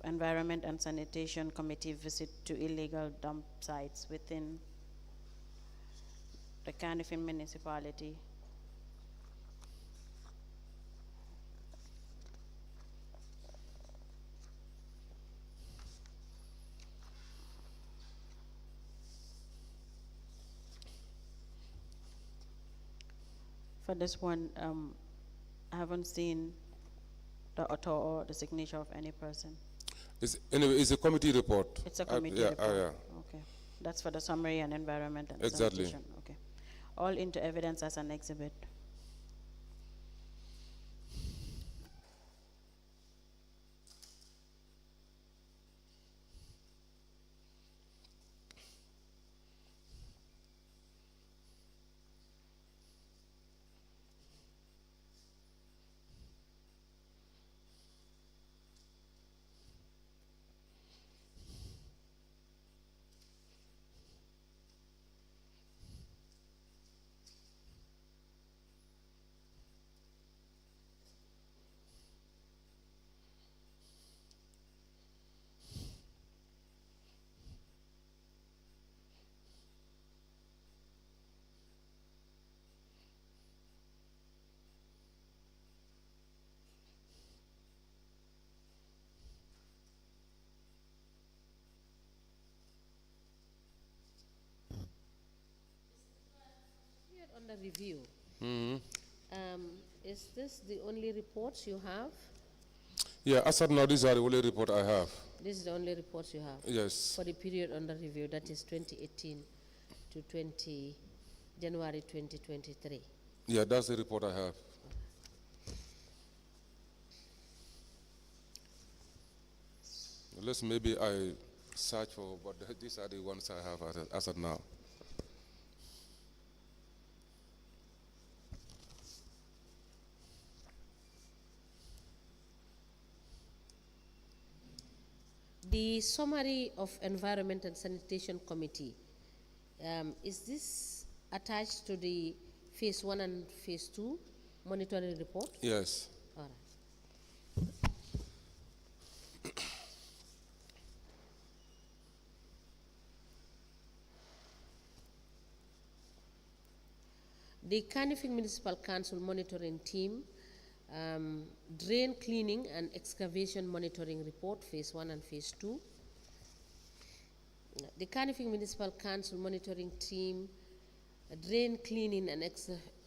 Environment and Sanitation Committee visit to illegal dump sites within the Canifin municipality. For this one, I haven't seen the author or the signature of any person. It's a committee report. It's a committee report. Yeah. Okay. That's for the summary and environment and Exactly. sanitation. Okay. All into evidence as an exhibit. review. Is this the only reports you have? Yeah, as of now, these are the only report I have. This is the only reports you have? Yes. For the period under review, that is 2018 to January 2023. Yeah, that's the report I have. Unless maybe I search for, but these are the ones I have as of now. The summary of Environment and Sanitation Committee, is this attached to the Phase 1 and Phase 2 monitoring report? Yes. All right. The Kanifing Municipal Council monitoring team, drain cleaning and excavation monitoring report, Phase 1 and Phase 2. The Kanifing Municipal Council monitoring team, drain cleaning and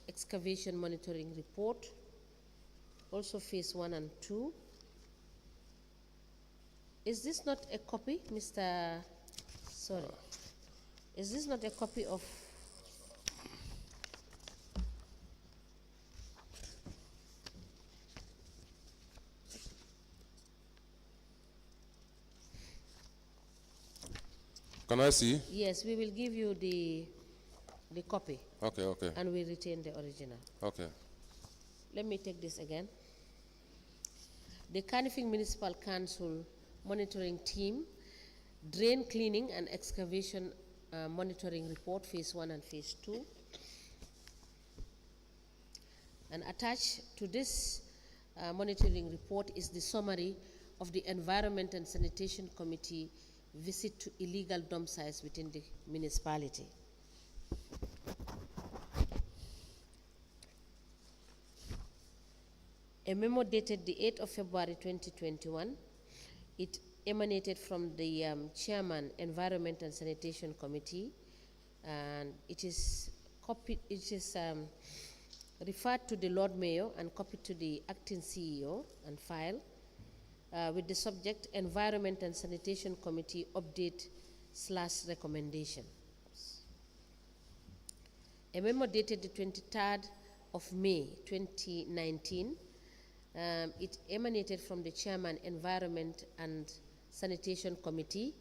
excavation monitoring report, also Phase 1 and 2. Is this not a copy, Mr. Sorry. Is this not a copy of Can I see? Yes, we will give you the copy. Okay, okay. And we retain the original. Okay. Let me take this again. The Kanifing Municipal Council monitoring team, drain cleaning and excavation monitoring report, Phase 1 and Phase 2. And attached to this monitoring report is the summary of the Environment and Sanitation Committee visit to illegal dump sites within the municipality. A memo dated the 8th of February 2021, it emanated from the Chairman, Environment and Sanitation Committee, and it is copied, it is referred to the Lord Mayor and copied to the acting CEO and filed with the subject Environment and Sanitation Committee update/recommendation. A memo dated the 23rd of May 2019, it emanated from the Chairman, Environment and Sanitation Committee,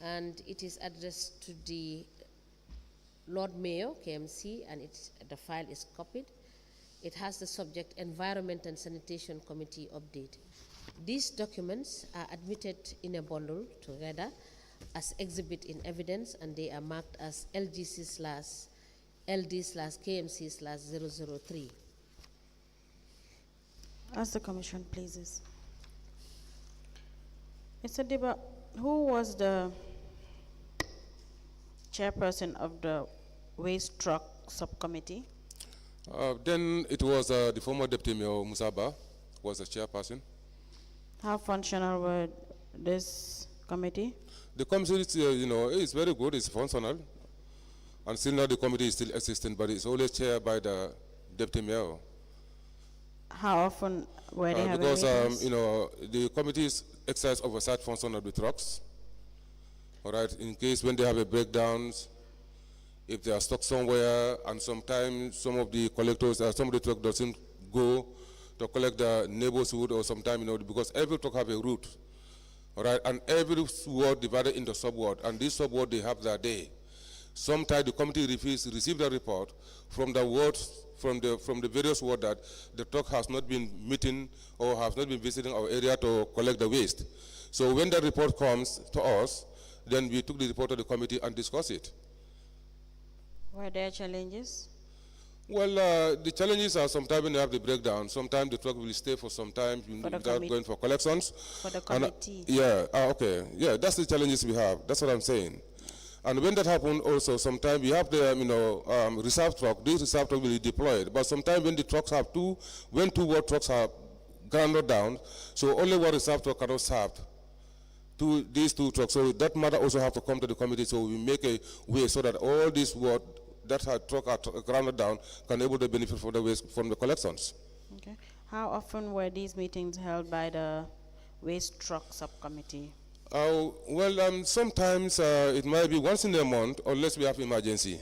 and it is addressed to the Lord Mayor, k.m.c, and the file is copied. It has the subject Environment and Sanitation Committee update. These documents are admitted in a bundle together as exhibit in evidence, and they are marked as LG/LD/KMC/003. As the Commission pleases. Mr. Dibba, who was the chairperson of the Waste Truck Subcommittee? Then it was the former Deputy Mayor Musaba was the chairperson. How functional were this committee? The committee is, is very good, it's functional. And still now the committee is still existing, but it's always chaired by the Deputy Mayor. How often were they having because, meetings? the committees exercise oversight function of the trucks. All right, in case when they have a breakdowns, if they are stuck somewhere, and sometimes some of the collectors, some of the truck doesn't go to collect the neighborhood, or sometimes, because every truck have a route. All right, and every ward divided into sub-ward, and this sub-ward they have their day. Sometimes the committee receive the report from the wards, from the various wards that the truck has not been meeting or has not been visiting our area to collect the waste. So when the report comes to us, then we took the report to the committee and discussed it. Were there challenges? Well, the challenges are sometimes when you have the breakdown, sometimes the truck will stay for some time without going for collections. For the committee? Okay. Yeah, that's the challenges we have. That's what I'm saying. And when that happens also, sometimes we have the, reserve truck. These reserve truck will be deployed. But sometimes when the trucks have when two ward trucks are grounded down, so only one reserve truck cannot serve these two trucks. So that matter also have to come to the committee, so we make a way so that all these ward that truck are grounded down can able to benefit from the waste from the collections. Okay. How often were these meetings held by the waste truck subcommittee? Sometimes it might be once in a month, unless we have emergency.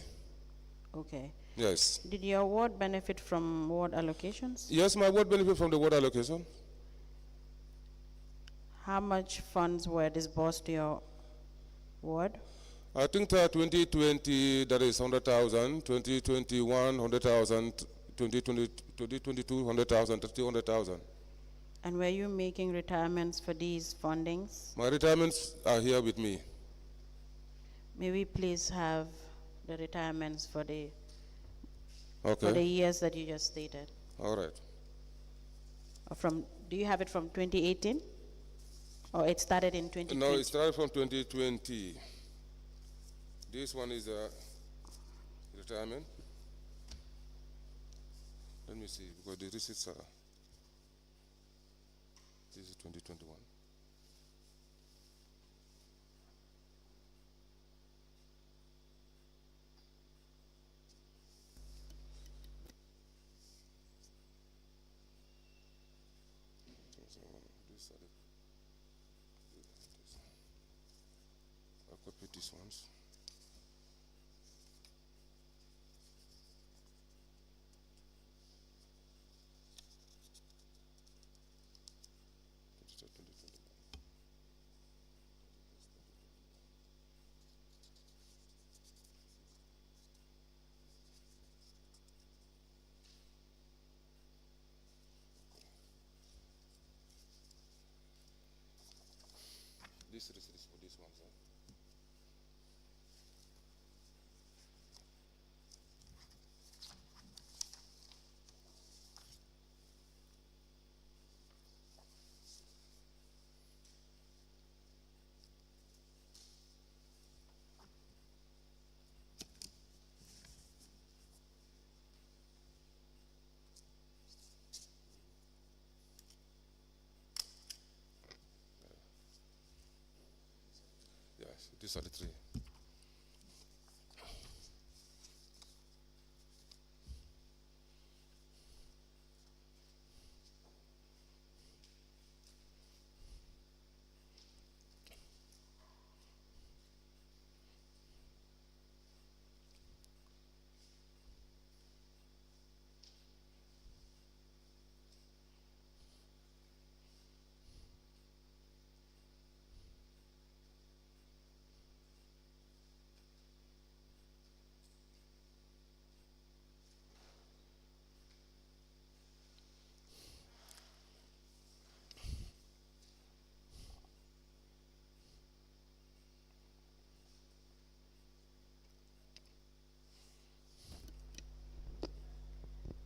Okay. Yes. Did your ward benefit from ward allocations? Yes, my ward benefit from the ward allocation. How much funds were disbursed to your ward? I think 2020, that is 100,000, 2021, 100,000, 2022, 100,000, 300,000. And were you making retirements for these fundings? My retirements are here with me. May we please have the retirements for the Okay. years that you just stated? All right. Do you have it from 2018? Or it started in 2020? No, it started from 2020. This one is retirement. Let me see, because the receipts are, this is 2021. So these are I'll copy these ones. This is for this one, sir. Yes, these are the three.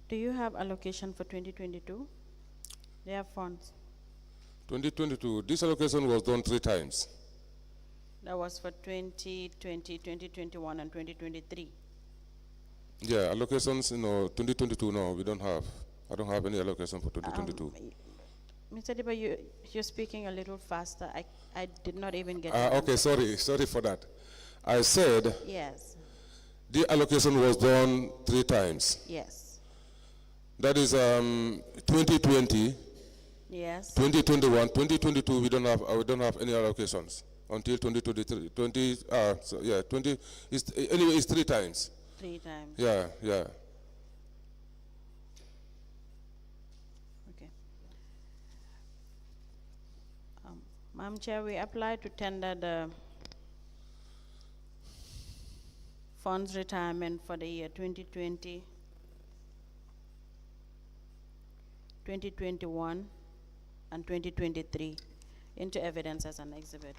Do you have allocation for 2022? They have funds. 2022, this allocation was done 3 times. That was for 2020, 2021, and 2023. Yeah, allocations, 2022, no, we don't have. I don't have any allocation for 2022. Mr. Dibba, you're speaking a little faster. I did not even get Okay, sorry for that. I said Yes, the allocation was done 3 times. yes, That is 2020, yes. 2021, 2022. We don't have any allocations until 2023. 20. Anyway, it's 3 times. 3 times. Yeah. Okay. Madam Chair, we applied to tender the funds retirement for the year 2020, 2021, and 2023 into evidence as an exhibit.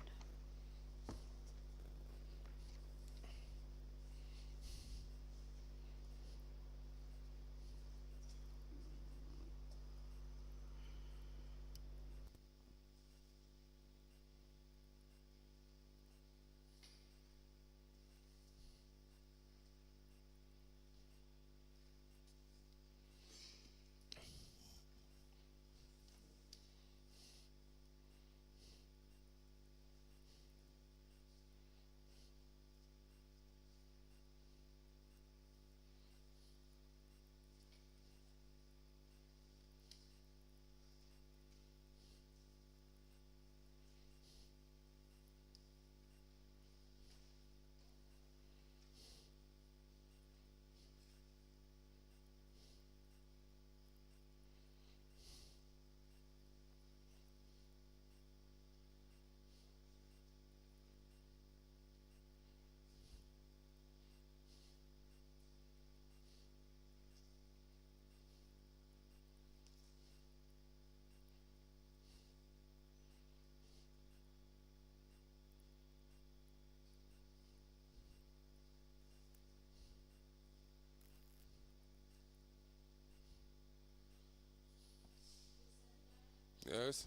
Yes.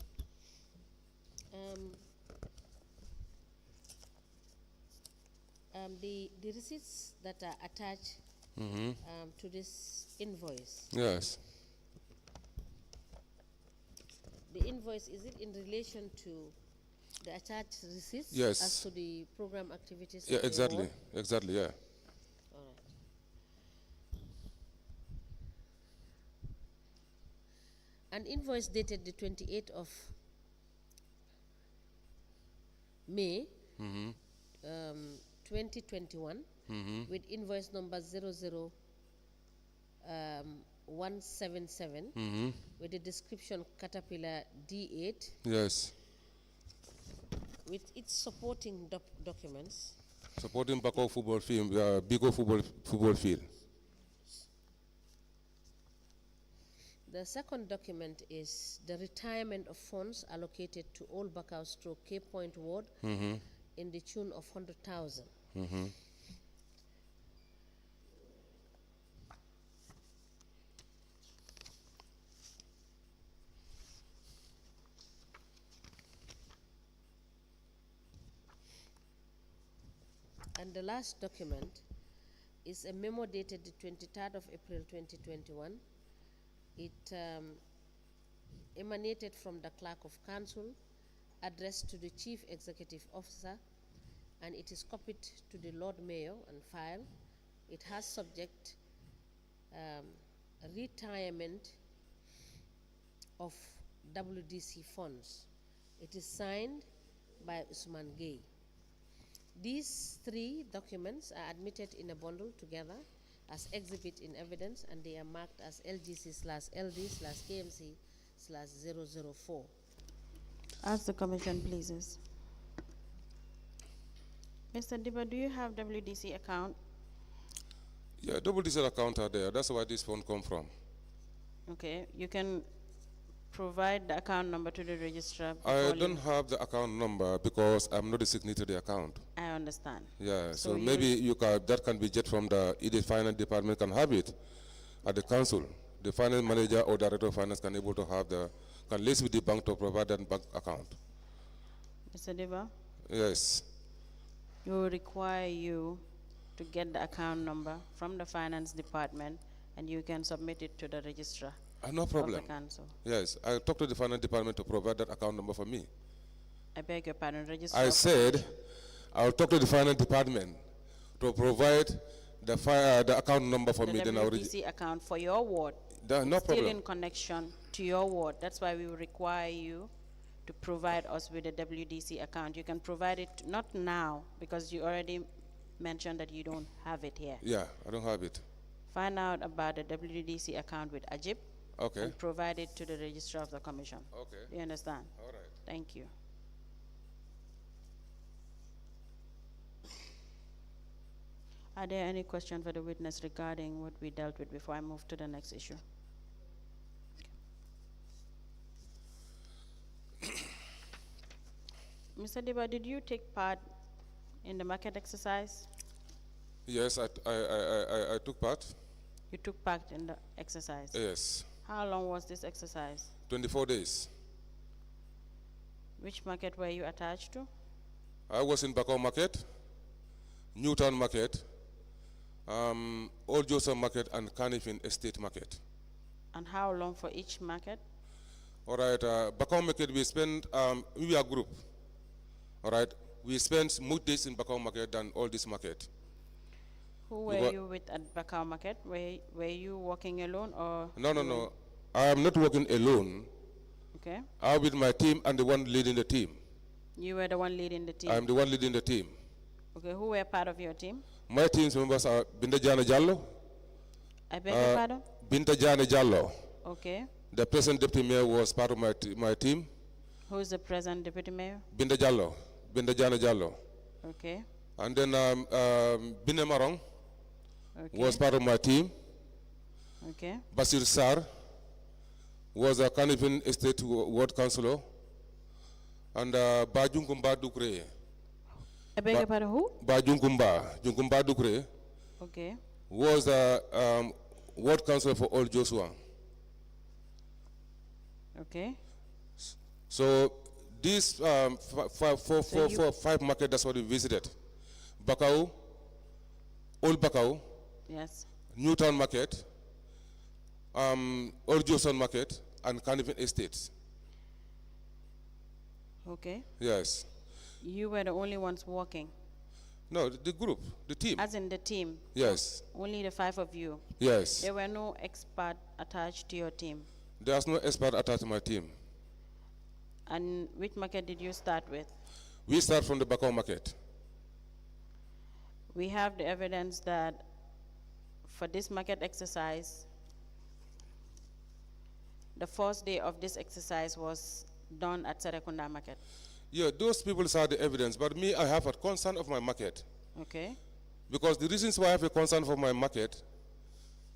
The receipts that are attached to this invoice. Yes. The invoice, is it in relation to the attached receipts? Yes. As to the program activities? Yeah, of the exactly. award? Exactly, yeah. All right. An invoice dated the 28th of May 2021 with invoice number 00177 with the description Caterpillar D8 Yes. with its supporting documents. Supporting Bako football field, Bigo football field. The second document is the retirement of funds allocated to Old Bakau Stroke Cape Point Ward in the tune of 100,000. And the last document is a memo dated the 23rd of April 2021. It emanated from the Clerk of Council, addressed to the Chief Executive Officer, and it is copied to the Lord Mayor and filed. It has subject retirement of WDC funds. It is signed by Usman Gay. These three documents are admitted in a bundle together as exhibit in evidence, and they are marked as LGC/LD/KMC/004. As the Commission pleases. Mr. Dibba, do you have WDC account? Yeah, double diesel account are there. That's where this fund come from. Okay, you can provide the account number to the registrar. I don't have the account number because I'm not the signatory to the account. I understand. Yeah, so you- maybe that can be jet from either finance department can have it at the council. The finance manager or director of finance can able to have can list with the bank to provide that bank account. Mr. Dibba, Yes. we will require you to get the account number from the finance department, and you can submit it to the registrar No of problem. the council. Yes, I talked to the finance department to provide that account number for me. I beg your pardon, registrar. I said I'll talk to the finance department to provide the account number for the me. Then I'll WDC account for your ward. no Still problem. in connection to your ward. That's why we will require you to provide us with a WDC account. You can provide it not now because you already mentioned that you don't have it here. Yeah, I don't have it. Find out about the WDC account with Ajib Okay. and provide it to the registrar of the commission. Okay. Do you understand? All right. Thank you. Are there any questions for the witness regarding what we dealt with before I move to the next issue? Mr. Dibba, did you take part in the market exercise? Yes, I took part. You took part in the exercise? Yes. How long was this exercise? 24 days. Which market were you attached to? I was in Bakau Market, Newtown Market, Old Joseph Market, and Carnifin Estate Market. And how long for each market? All right, Bakau Market, we spent, we are a group. All right, we spent more days in Bakau Market than all this market. Who were you with at Bakau Market? Were you working alone or? No. I am not working alone. Okay. I'm with my team and the one leading the team. You were the one leading the team? I'm the one leading the team. Okay, who were part of your team? My team's members are Binta Jana Jallo. I beg your pardon? Binta Jana Jallo. Okay. The present deputy mayor was part of my team. Who is the present deputy mayor? Binta Jallo. Binta Jana Jallo. Okay. And then Bine Marong Okay. was part of my team. Okay. Basir Sar was a Carnifin Estate Ward Councillor. And Bajunkumba Dukre. I beg your pardon, who? Bajunkumba Dukre Okay. was the Ward Councillor for Old Joshua. Okay. So these five markets, that's what we visited. Bakau, Old Bakau, Yes. Newtown Market, Old Johnson Market, and Carnivine Estates. Okay. Yes. You were the only ones walking? No, the group, the team. As in the team? Yes. Only the 5 of you? Yes. There were no expert attached to your team? There's no expert attached to my team. And which market did you start with? We start from the Bakau Market. We have the evidence that for this market exercise, the first day of this exercise was done at Serekunda Market. Yeah, those people saw the evidence, but me, I have a concern of my market. Okay. Because the reasons why I have a concern for my market,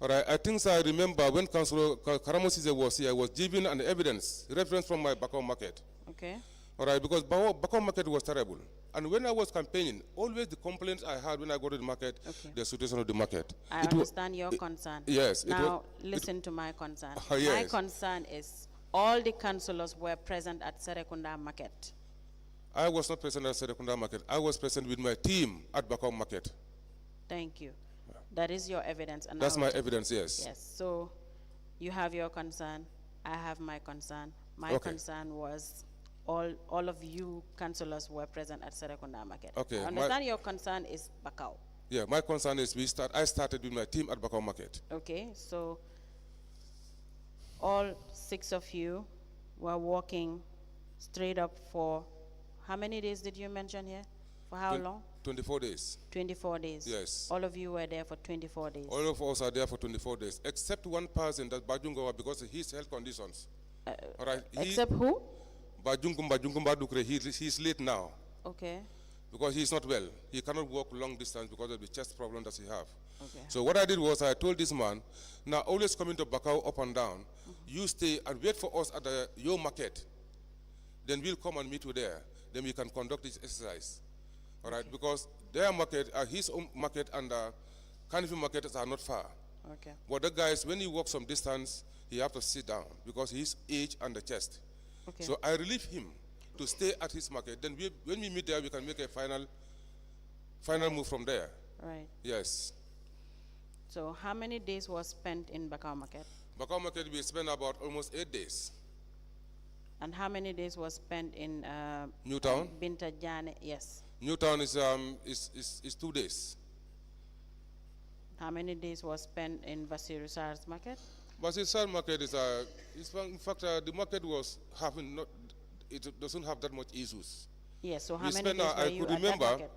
all right, I think I remember when Councillor Karamosize was here, I was giving an evidence, reference from my Bakau Market. Okay. All right, because Bakau Market was terrible. And when I was campaigning, always the complaints I had when I go to the market, Okay. the situation of the market. I understand your concern. Yes. Now, listen to my concern. Yes. My concern is all the councillors were present at Serekunda Market. I was not present at Serekunda Market. I was present with my team at Bakau Market. Thank you. That is your evidence. And That's my evidence, yes. Yes. So you have your concern. I have my concern. My Okay. concern was all of you councillors were present at Serekunda Market. Okay, I understand your concern is Bakau. Yeah, my concern is I started with my team at Bakau Market. Okay, so all 6 of you were walking straight up for how many days did you mention here? For how long? 24 days. 24 days. Yes. All of you were there for 24 days. All of us are there for 24 days, except one person, that Bajungo, because of his health conditions. All right. Except who? Bajungum Badukre, he's late now Okay. because he's not well. He cannot walk long distance because of the chest problem that he have. Okay. So what I did was I told this man, now always coming to Bakau up and down, you stay and wait for us at your market. Then we'll come and meet you there. Then we can conduct this exercise. All right, because their market, his own market and Carnivine markets are not far. Okay. But the guys, when he walks some distance, he have to sit down because he's age and the chest. Okay. So I relieve him to stay at his market. Then when we meet there, we can make a final move from there. Right. Yes. So how many days was spent in Bakau Market? Bakau Market, we spent about almost 8 days. And how many days was spent in Newtown? Binta Jane? Yes. Newtown is 2 days. How many days was spent in Basiru Sar's Market? Basiru Sar's Market is in fact, the market was having it doesn't have that much issues. Yes. So how We many spent, days were you at that market?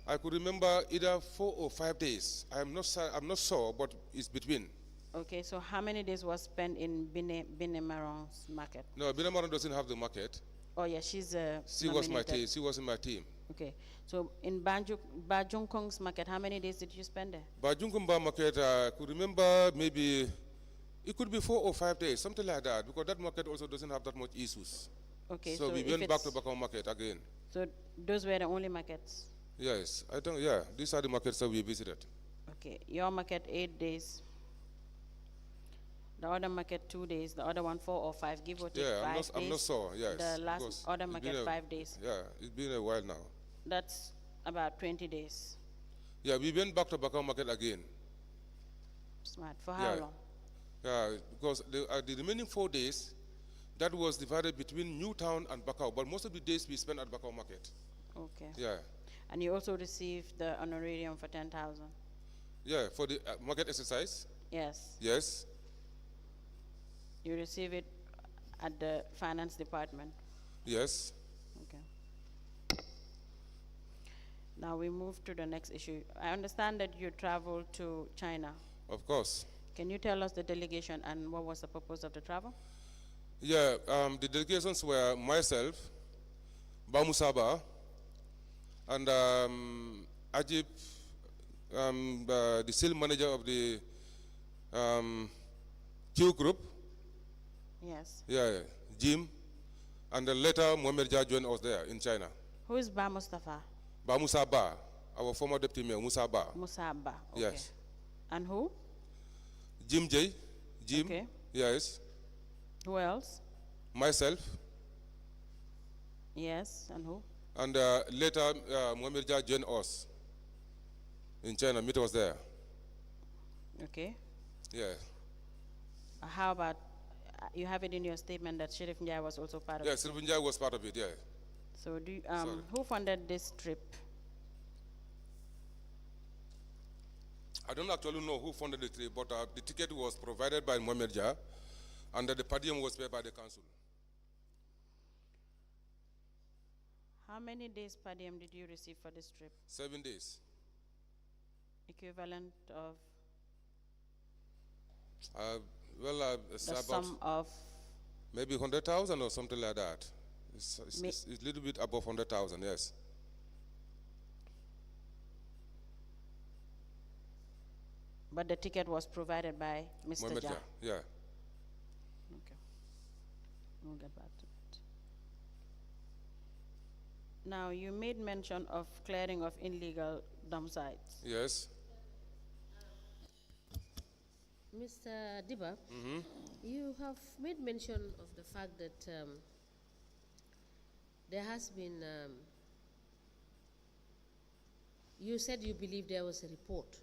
I could remember either 4 or 5 days. I'm not sure, but it's between. Okay, so how many days was spent in Binemaron's market? No, Binamaron doesn't have the market. Oh yeah, she's She was my team. She was in my team. Okay, so in Bajungkong's market, how many days did you spend there? Bajungkumba market, I could remember maybe it could be 4 or 5 days, something like that, because that market also doesn't have that much issues. Okay, So we went back to Bakau market again. So those were the only markets? Yes, I think, yeah, these are the markets that we visited. Okay, your market 8 days. The other market 2 days, the other one 4 or 5, give or take 5 days. I'm not sure, yes. The last because other it's market been 5 days. Yeah, it's been a while now. That's about 20 days. Yeah, we went back to Bakau market again. Smart. For how long? Yeah, because the remaining 4 days, that was divided between Newtown and Bakau, but most of the days we spent at Bakau market. Okay. Yeah. And you also received the honorarium for 10,000? Yeah, for the market exercise? Yes. Yes. You receive it at the finance department? Yes. Okay. Now we move to the next issue. I understand that you traveled to China. Of course. Can you tell us the delegation and what was the purpose of the travel? Yeah, the delegations were myself, Bamusaba, and Ajib, the sales manager of the Q Group. Yes. Yeah, Jim, and then later Mohamed Jah joined us there in China. Who is Ba Mustafa? Ba Musa Ba, our former deputy mayor, Musa Ba. Musa Ba, okay. Yes. And who? Jim J. Jim. Okay. Yes. Who else? Myself. Yes, and who? And later, Mohamed Jah joined us in China, meet us there. Okay. Yeah. How about, you have it in your statement that Sheriff Njai was also part of Yeah, it? Sylvain Njai was part of it, yeah. So do you, Sorry. who funded this trip? I don't actually know who funded the trip, but the ticket was provided by Mohamed Jah, and the per diem was paid by the council. How many days per diem did you receive for this trip? 7 days. Equivalent of It's the about sum of, maybe 100,000 or something like that. It's a little bit above 100,000, yes. but the ticket was provided by Mr. Mohamed Jah? Jah, yeah. Okay. We'll get back to that. Now, you made mention of clearing of illegal dump sites. Yes. Mr. Dibba, you have made mention of the fact that there has been, you said you believe there was a report.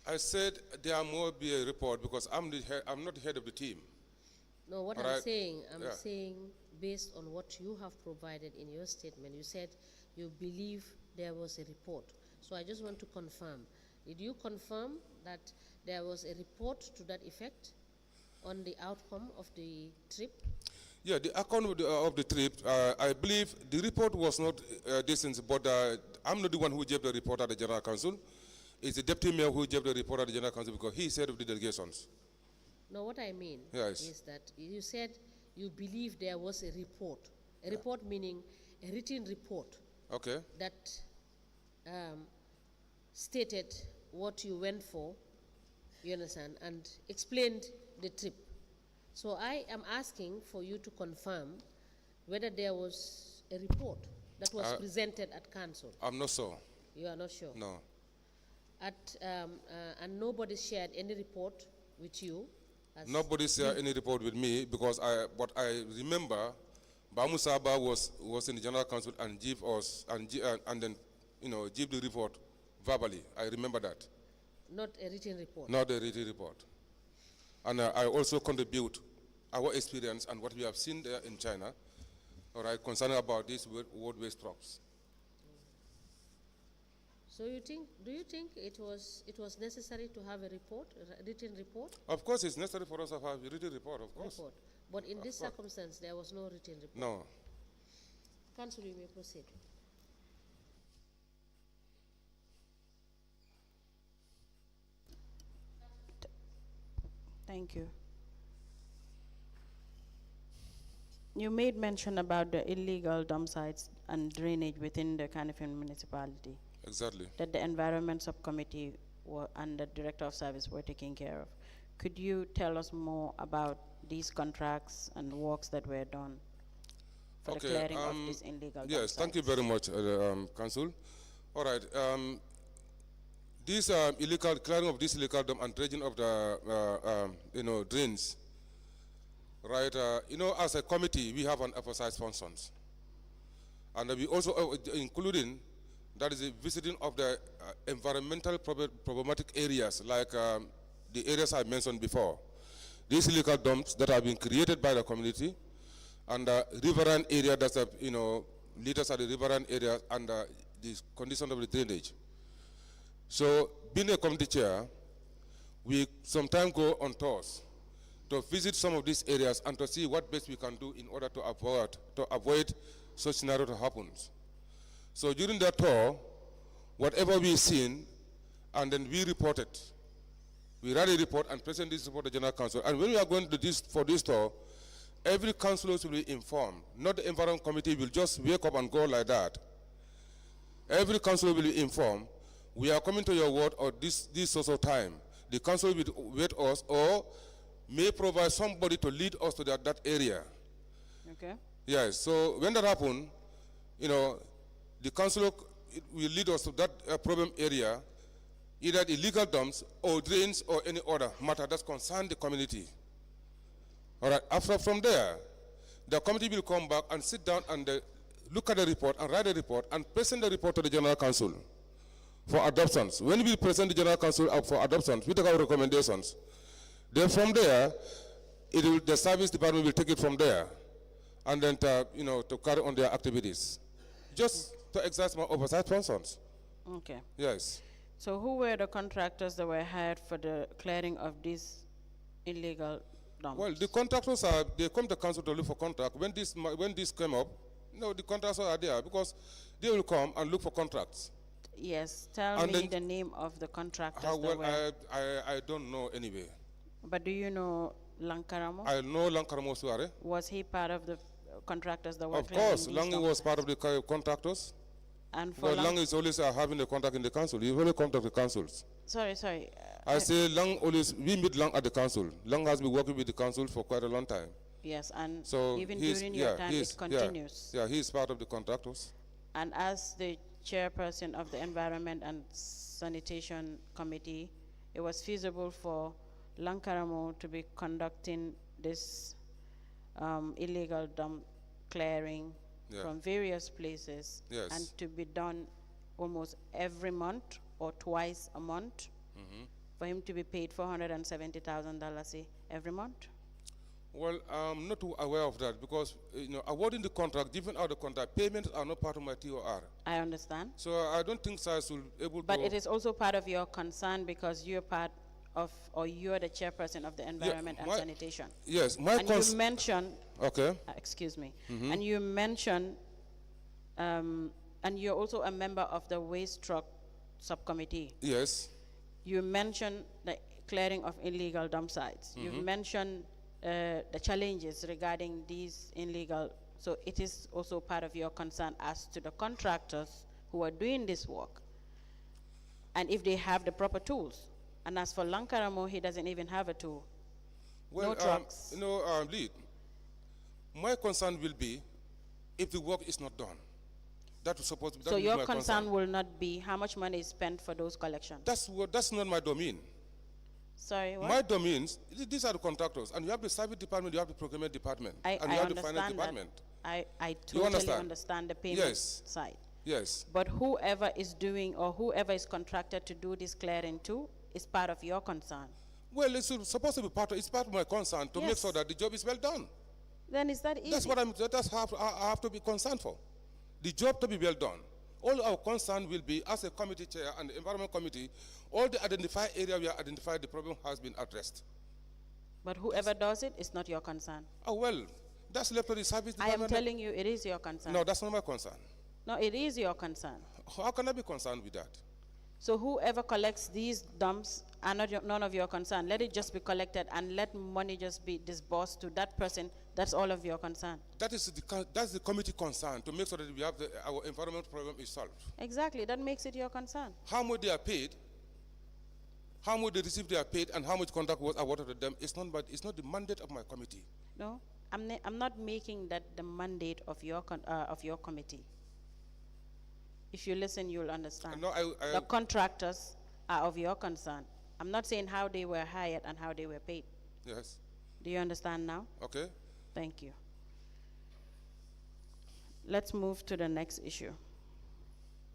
I said there more be a report because I'm not the head of the team. No, what All I'm right. saying, I'm Yeah. saying based on what you have provided in your statement, you said you believe there was a report. So I just want to confirm. Did you confirm that there was a report to that effect on the outcome of the trip? Yeah, the account of the trip, I believe the report was not decent, but I'm not the one who gave the report at the General Council. It's the Deputy Mayor who gave the report at the General Council because he said of the delegations. No, what I mean Yes. is that you said you believe there was a report. A report meaning a written report Okay. that stated what you went for, you understand, and explained the trip. So I am asking for you to confirm whether there was a report that was presented at council. I'm not sure. You are not sure? No. And nobody shared any report with you? Nobody shared any report with me because what I remember, Bamu Saba was in the General Council and give us and then give the report verbally. I remember that. Not a written report? Not a written report. And I also contribute our experience and what we have seen there in China, all right, concerning about these road waste trucks. So do you think it was necessary to have a report, a written report? Of course, it's necessary for us to have a written report, of course. Report. But in this circumstance, there was no written report? No. Councillor, you may proceed. Thank you. You made mention about the illegal dump sites and drainage within the Kanifing municipality. Exactly. That the environment subcommittee and the director of service were taking care of. Could you tell us more about these contracts and works that were done for the clearing of these illegal dump yes, sites? thank you very much, Council. All right. This illegal clearing of this illegal dump and dredging of the drains. Right. As a committee, we have an oversight functions, and we also including that is the visiting of the environmental problematic areas like the areas I mentioned before. These illegal dumps that have been created by the community and the riverine area that's leaders at the riverine area and the condition of the drainage. So, being a committee chair, we sometimes go on tours to visit some of these areas and to see what best we can do in order to avoid such scenario to happen. So during that tour, whatever we've seen, and then we report it. We write a report and present this report to the General Council. And when we are going to for this tour, every councillor will be informed. Not the Environment Committee will just wake up and go like that. Every councillor will be informed. We are coming to your ward or this social time. The council will wait us or may provide somebody to lead us to that area. Okay. Yes, so when that happens, the council will lead us to that problem area, either the illegal dumps or drains or any other matter that concerns the community. All right, from there, the committee will come back and sit down and look at the report and write a report and present the report to the General Council for adoptions. When we present the General Council for adoptions, we take our recommendations. Then from there, the service department will take it from there, and then to carry on their activities, just to exercise my oversight functions. Okay. Yes. So who were the contractors that were hired for the clearing of these illegal dumps? Well, the contractors they come to council to look for contract. When this came up, the contractors are there because they will come and look for contracts. Yes, tell And me then- the name of the contractors How that well, were. I don't know anyway. But do you know Lankaramo? I know Lankaramo Suare. Was he part of the contractors that were Of clearing course, these Langi dumps? was part of the contractors. And for Well, Lang, Lang is always having a contact in the council. He only contact the councils. sorry. I say Lang always, we meet Lang at the council. Lang has been working with the council for quite a long time. Yes, and So even he's- during your yeah, time, he's- it continues. Yeah, he's part of the contractors. And as the chairperson of the Environment and Sanitation Committee, it was feasible for Lankaramo to be conducting this illegal dump clearing Yeah. from various places, Yes. and to be done almost every month or twice a month, for him to be paid $470,000 every month. Well, I'm not too aware of that because, awarding the contract, giving out the contract, payments are not part of my TOR. I understand. So I don't think SARS will be able But to. it is also part of your concern because you're part of, or you're the chairperson of the Environment and my- Sanitation. Yes, my And you mentioned, Okay. excuse me, and you mentioned, and you're also a member of the Waste Truck Subcommittee. Yes. You mentioned the clearing of illegal dump sites. You've mentioned the challenges regarding these illegal, so it is also part of your concern as to the contractors who are doing this work, and if they have the proper tools. And as for Lankaramo, he doesn't even have a tool. Well, No trucks. Lead, my concern will be if the work is not done. That was supposed to be. So your concern will not be how much money is spent for those collections? That's not my domain. Sorry, what? My domains, these are the contractors, and you have the service department, you have the procurement department, I and you have the finance understand that. department. I totally understand? understand the payment Yes. side. Yes. But whoever is doing or whoever is contracted to do this clearing too is part of your concern. Well, it's supposed to be it's part of my concern to make Yes. sure that the job is well done. Then is that easy? That's how I have to be concerned for. The job to be well done. All our concern will be, as a committee chair and the environment committee, all the identified area we have identified, the problem has been addressed. But whoever does it is not your concern. Oh, well, that's left to the service I am department. telling you, it is your concern. No, that's not my concern. No, it is your concern. How can I be concerned with that? So whoever collects these dumps are none of your concern. Let it just be collected and let money just be disbursed to that person. That's all of your concern. That's the committee concern, to make sure that we have our environment problem is solved. Exactly, that makes it your concern. How much they are paid, how much they receive they are paid, and how much contract was awarded to them, it's not the mandate of my committee. No, I'm not making that the mandate of your committee. If you listen, you'll understand. No, The contractors are of your concern. I'm not saying how they were hired and how they were paid. Yes. Do you understand now? Okay. Thank you. Let's move to the next issue.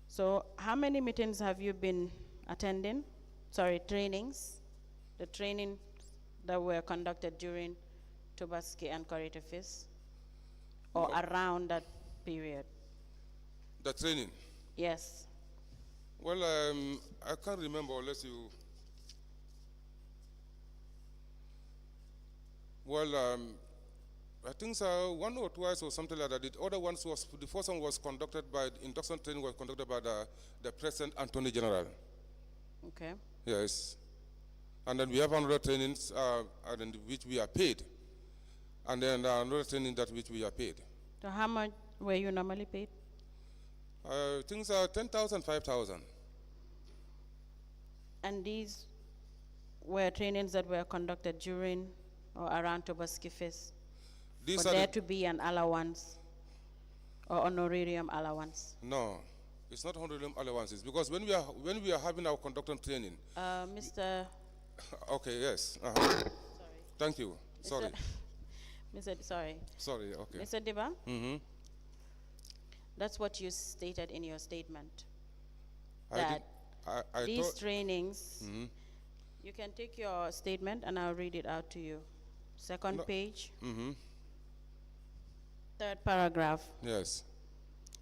So how many meetings have you been attending? Sorry, trainings. The training that were conducted during Tobaski and Correct Feast, or around that period? The training. Yes. Well, I can't remember unless you. Well, I think so, one or twice or something like that. The other ones the first one was conducted by, the induction training was conducted by the President Attorney General. Okay. Yes. And then we have another trainings which we are paid. And then another training that which we are paid. So how much were you normally paid? Things are 10,000, 5,000. And these were trainings that were conducted during or around Tobaski Feast? These For are there to be an allowance or honorarium allowance? No, it's not honorarium allowances, because when we are having our conducting training. Mr. Okay, yes. Sorry. Thank you. Sorry. Sorry. Sorry, okay. Mr. Dibba, Mm-hmm. that's what you stated in your statement. I That I these thought, trainings, you can take your statement and I'll read it out to you. Second No. page, mm-hmm. third paragraph. Yes.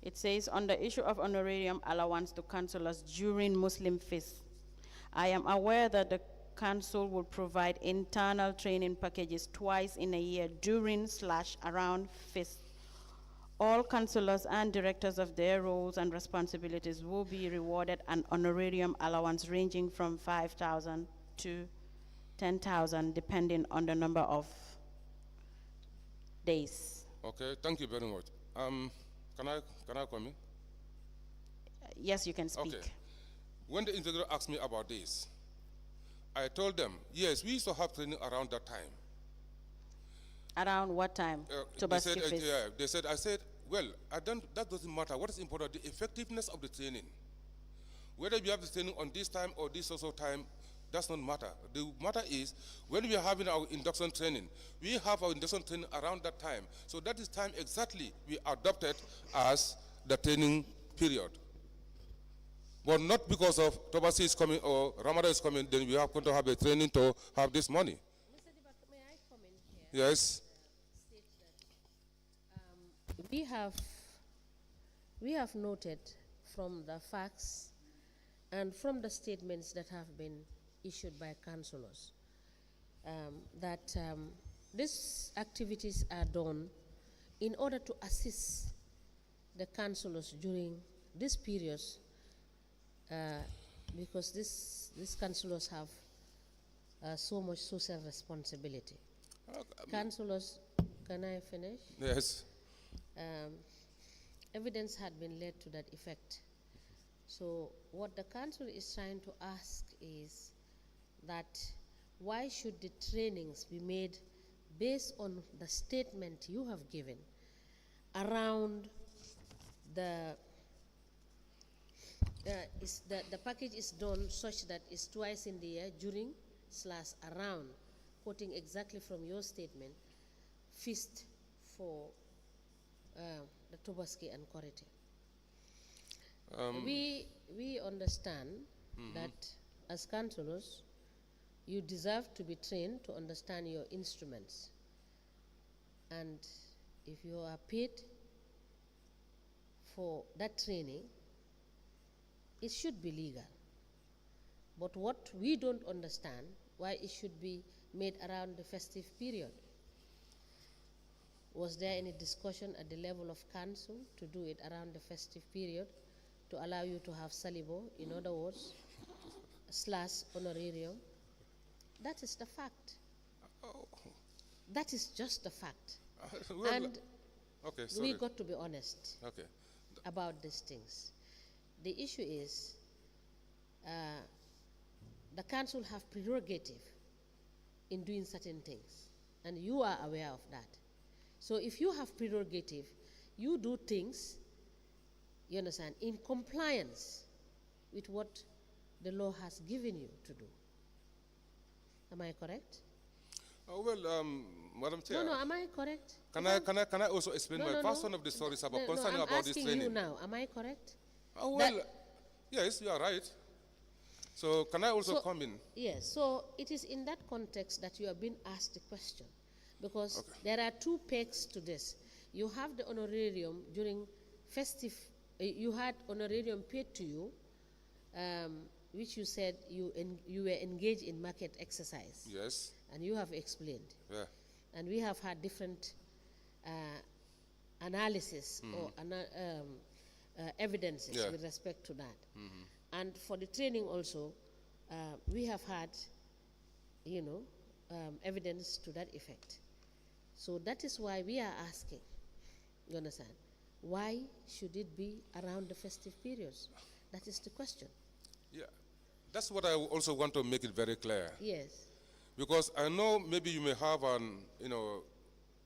It says, on the issue of honorarium allowance to councillors during Muslim feasts, I am aware that the council will provide internal training packages twice in a year during/around feasts. All councillors and directors of their roles and responsibilities will be rewarded an honorarium allowance ranging from 5,000 to 10,000 depending on the number of days. Okay, thank you very much. Can I come in? Yes, you can speak. Okay. When the integrator asked me about this, I told them, yes, we used to have training around that time. Around what time? They said, yeah, they said, I said, well, that doesn't matter. What is important, the effectiveness of the training. Whether we have the training on this time or this also time, does not matter. The matter is, when we are having our induction training, we have our induction training around that time. So that is time exactly we adopted as the training period. But not because of Tobasi is coming or Ramadan is coming, then we are going to have a training to have this money. Mr. Dibba, may I comment here? Yes. State that we have noted from the facts and from the statements that have been issued by councillors that these activities are done in order to assist the councillors during these periods because these councillors have so much social responsibility. Councillors, can I finish? Yes. Evidence had been led to that effect. So what the council is trying to ask is that why should the trainings be made based on the statement you have given around the package is done such that it's twice in the year during/around, quoting exactly from your statement, feast for the Tobaski and Korite. We understand that as councillors, you deserve to be trained to understand your instruments. And if you are paid for that training, it should be legal. But what we don't understand, why it should be made around the festive period. Was there any discussion at the level of council to do it around the festive period to allow you to have salibo, in other words, / honorarium? That is the fact. Oh. That is just the fact. Well, and okay, sorry. we got to be honest Okay. about these things. The issue is the council have prerogative in doing certain things, and you are aware of that. So if you have prerogative, you do things, you understand, in compliance with what the law has given you to do. Am I correct? Well, Madam Chair. No, am I correct? Can I also explain my first one of the stories about concerning about this training? I'm asking you now, am I correct? Oh, well, yes, you are right. So can I also come in? Yes, so it is in that context that you are being asked the question. Because there are two pegs to this. You have the honorarium during festive, you had honorarium paid to you, which you said you were engaged in market exercise. Yes. And you have explained. Yeah. And we have had different analysis or evidences with respect to that. And for the training also, we have had, evidence to that effect. So that is why we are asking, you understand, why should it be around the festive periods? That is the question. Yeah, that's what I also want to make it very clear. Yes. Because I know maybe you may have an,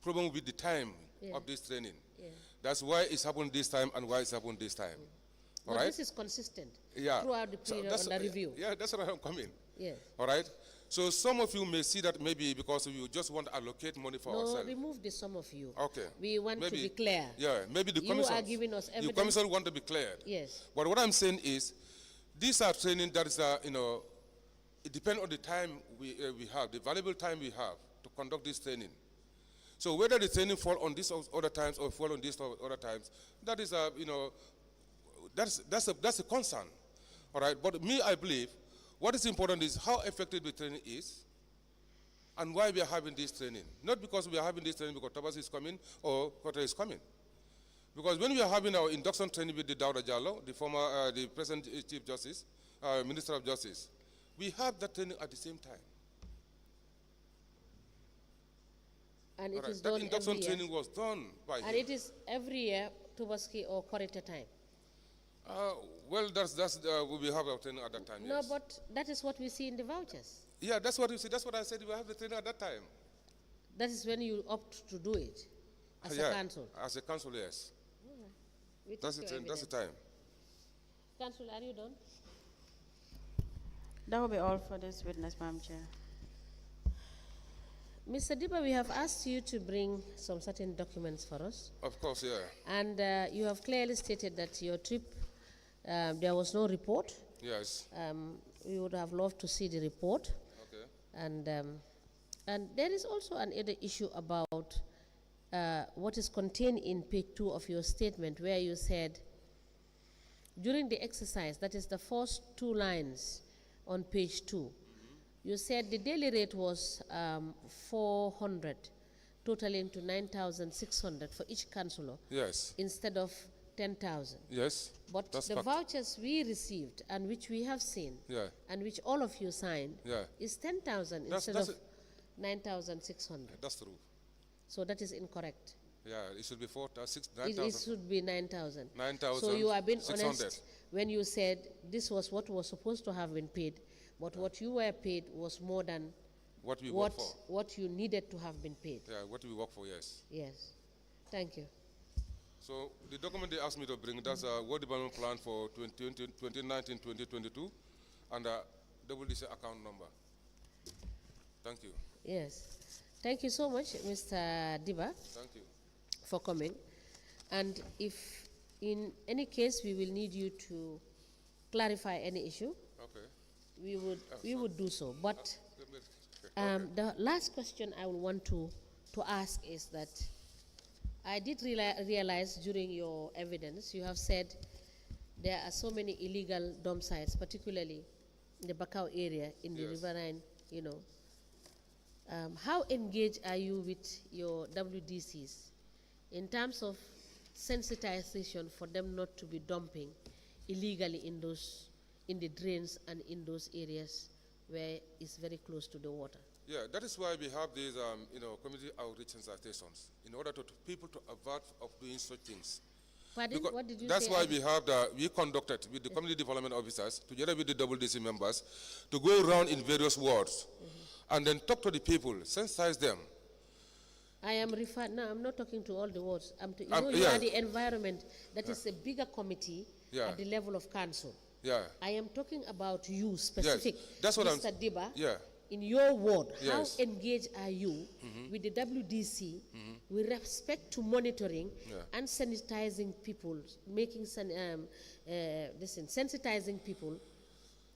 problem with the time of this training. Yeah. That's why it's happened this time and why it's happened this time. All But right? this is consistent Yeah. throughout the So period that's- under review. Yeah, that's where I'm coming. Yes. All right? So some of you may see that maybe because you just want to allocate money for No, ourselves. remove the some of you. Okay. We want Maybe- to be clear. Yeah, maybe the You commission. are giving us The evidence. commission want to be cleared. Yes. But what I'm saying is, these are training that is, it depends on the time we have, the valuable time we have to conduct this training. So whether the training fall on these other times or fall on these other times, that is that's a concern. All right. But me, I believe, what is important is how effective the training is, and why we are having this training. Not because we are having this training because Tabas is coming or Kota is coming. Because when we are having our induction training with the Dawda Jallo, the former, the present Chief Justice, Minister of Justice, we have that training at the same time. And it All right. is That done induction every year. training was done by And him. it is every year, Tubaski or Korita time. Well, we have our training at that time, No, yes. but that is what we see in the vouchers. Yeah, that's what you see. That's what I said. We have the training at that time. That is when you opt to do it as Yeah, a council. As a council, yes. We That's take the your time. That's the evidence. time. Council, are you done? That will be all for this witness, Madam Chair. Mr. Dibba, we have asked you to bring some certain documents for us. Of course, yeah. And you have clearly stated that your trip, there was no report. Yes. We would have loved to see the report. Okay. And there is also another issue about what is contained in page 2 of your statement, where you said, during the exercise, that is the first 2 lines on page 2, you said the daily rate was 400, totaling to 9,600 for each councillor, Yes. instead of 10,000. Yes. But That's the fact. vouchers we received and which we have seen, Yeah. and which all of you signed, Yeah. is 10,000 That's- instead that's of 9,600. That's true. So that is incorrect. Yeah, it should be It 9,000. should be 9,000. 9,000. So you are being 600. honest when you said this was what was supposed to have been paid, but what you were paid was more than What we work for. what you needed to have been paid. Yeah, what we work for, yes. Yes. Thank you. So the document they asked me to bring, that's a World Development Plan for 2019-2022 and a WDC account number. Thank you. Yes. Thank you so much, Mr. Dibba, Thank you. for coming. And if in any case we will need you to clarify any issue, Okay. we would do so. But Okay. the last question I would want to ask is that I did realize during your evidence, you have said there are so many illegal dump sites, particularly in the Bakau area, in the Yes. riverine, you know. How engaged are you with your WDCs in terms of sensitization for them not to be dumping illegally in the drains and in those areas where it's very close to the water? Yeah, that is why we have these, community outreach and stations, in order to people to avert of doing such things. Pardon? Because What did you that's say? why we conducted with the community development officers, together with the WDC members, to go around in various wards and then talk to the people, sensitize them. I am referring, no, I'm not talking to all the wards. You yeah. are the environment, that is a bigger committee Yeah. at the level of council. Yeah. I am talking about you specific, that's what Mr. Dibba. Yeah. In your ward, Yes. how engaged are you with the WDC with respect to monitoring and sanitizing people, sensitizing people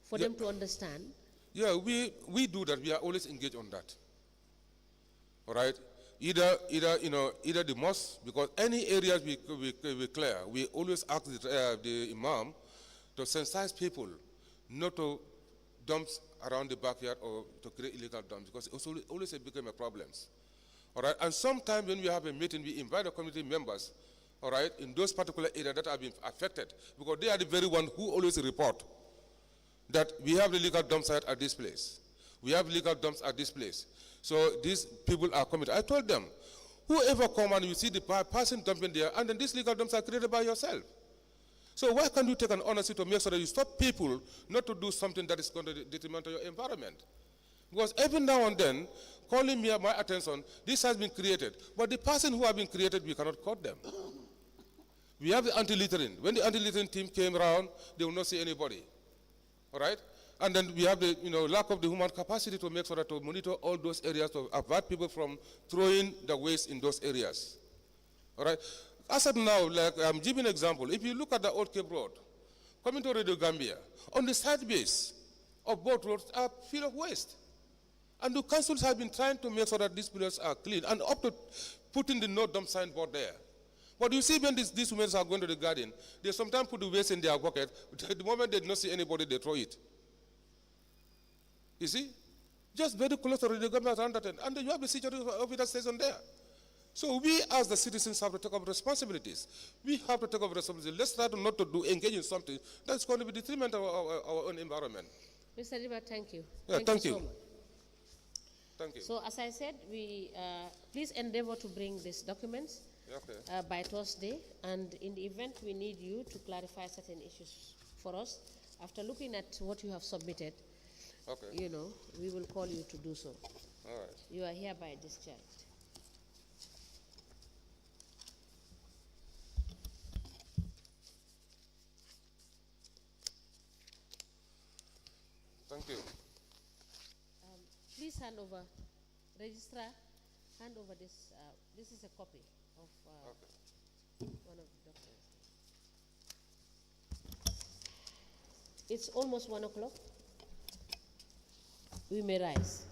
for them to understand? Yeah, we do that. We are always engaged on that. All right. Either the mosque, because any areas we clear, we always ask the imam to sensitize people not to dumps around the backyard or to create illegal dumps, because it's always become a problem. All right. And sometimes when we have a meeting, we invite the community members, all right, in those particular areas that have been affected, because they are the very one who always report that we have the legal dump site at this place. We have legal dumps at this place. So these people are committed. I told them, whoever come and you see the person dumping there, and then these legal dumps are created by yourself. So why can't you take an honesty to make sure that you stop people not to do something that is going to detriment to your environment? Because every now and then, calling me my attention, this has been created. But the person who has been created, we cannot quote them. We have the anti-littering. When the anti-littering team came around, they will not see anybody. All right? And then we have the lack of the human capacity to make sure that to monitor all those areas to avoid people from throwing the waste in those areas. All right? As of now, like I'm giving an example. If you look at the Old Cape Road, coming to Radio Gambia, on the side base of both roads are full of waste. And the councils have been trying to make sure that these places are clean and up to putting the no dump signboard there. But you see when these women are going to the garden, they sometimes put the waste in their pocket. The moment they do not see anybody, they throw it. You see? Just very close to the government around that end. And you have the security officer station there. So we as the citizens have to take up responsibilities. We have to take up responsibilities. Let's try to not to engage in something that's going to be detrimental of our own environment. Mr. Dibba, thank you. Yeah, thank you you. so much. Thank you. So as I said, we please endeavor to bring these documents by Thursday, and in the event we need you to clarify certain issues for us, after looking at what you have submitted, we will call you to do so. All right. You are hereby discharged. Thank you. Please hand over, Registrar, hand over this. This is a copy of one of the documents. It's almost 1 o'clock. We may rise.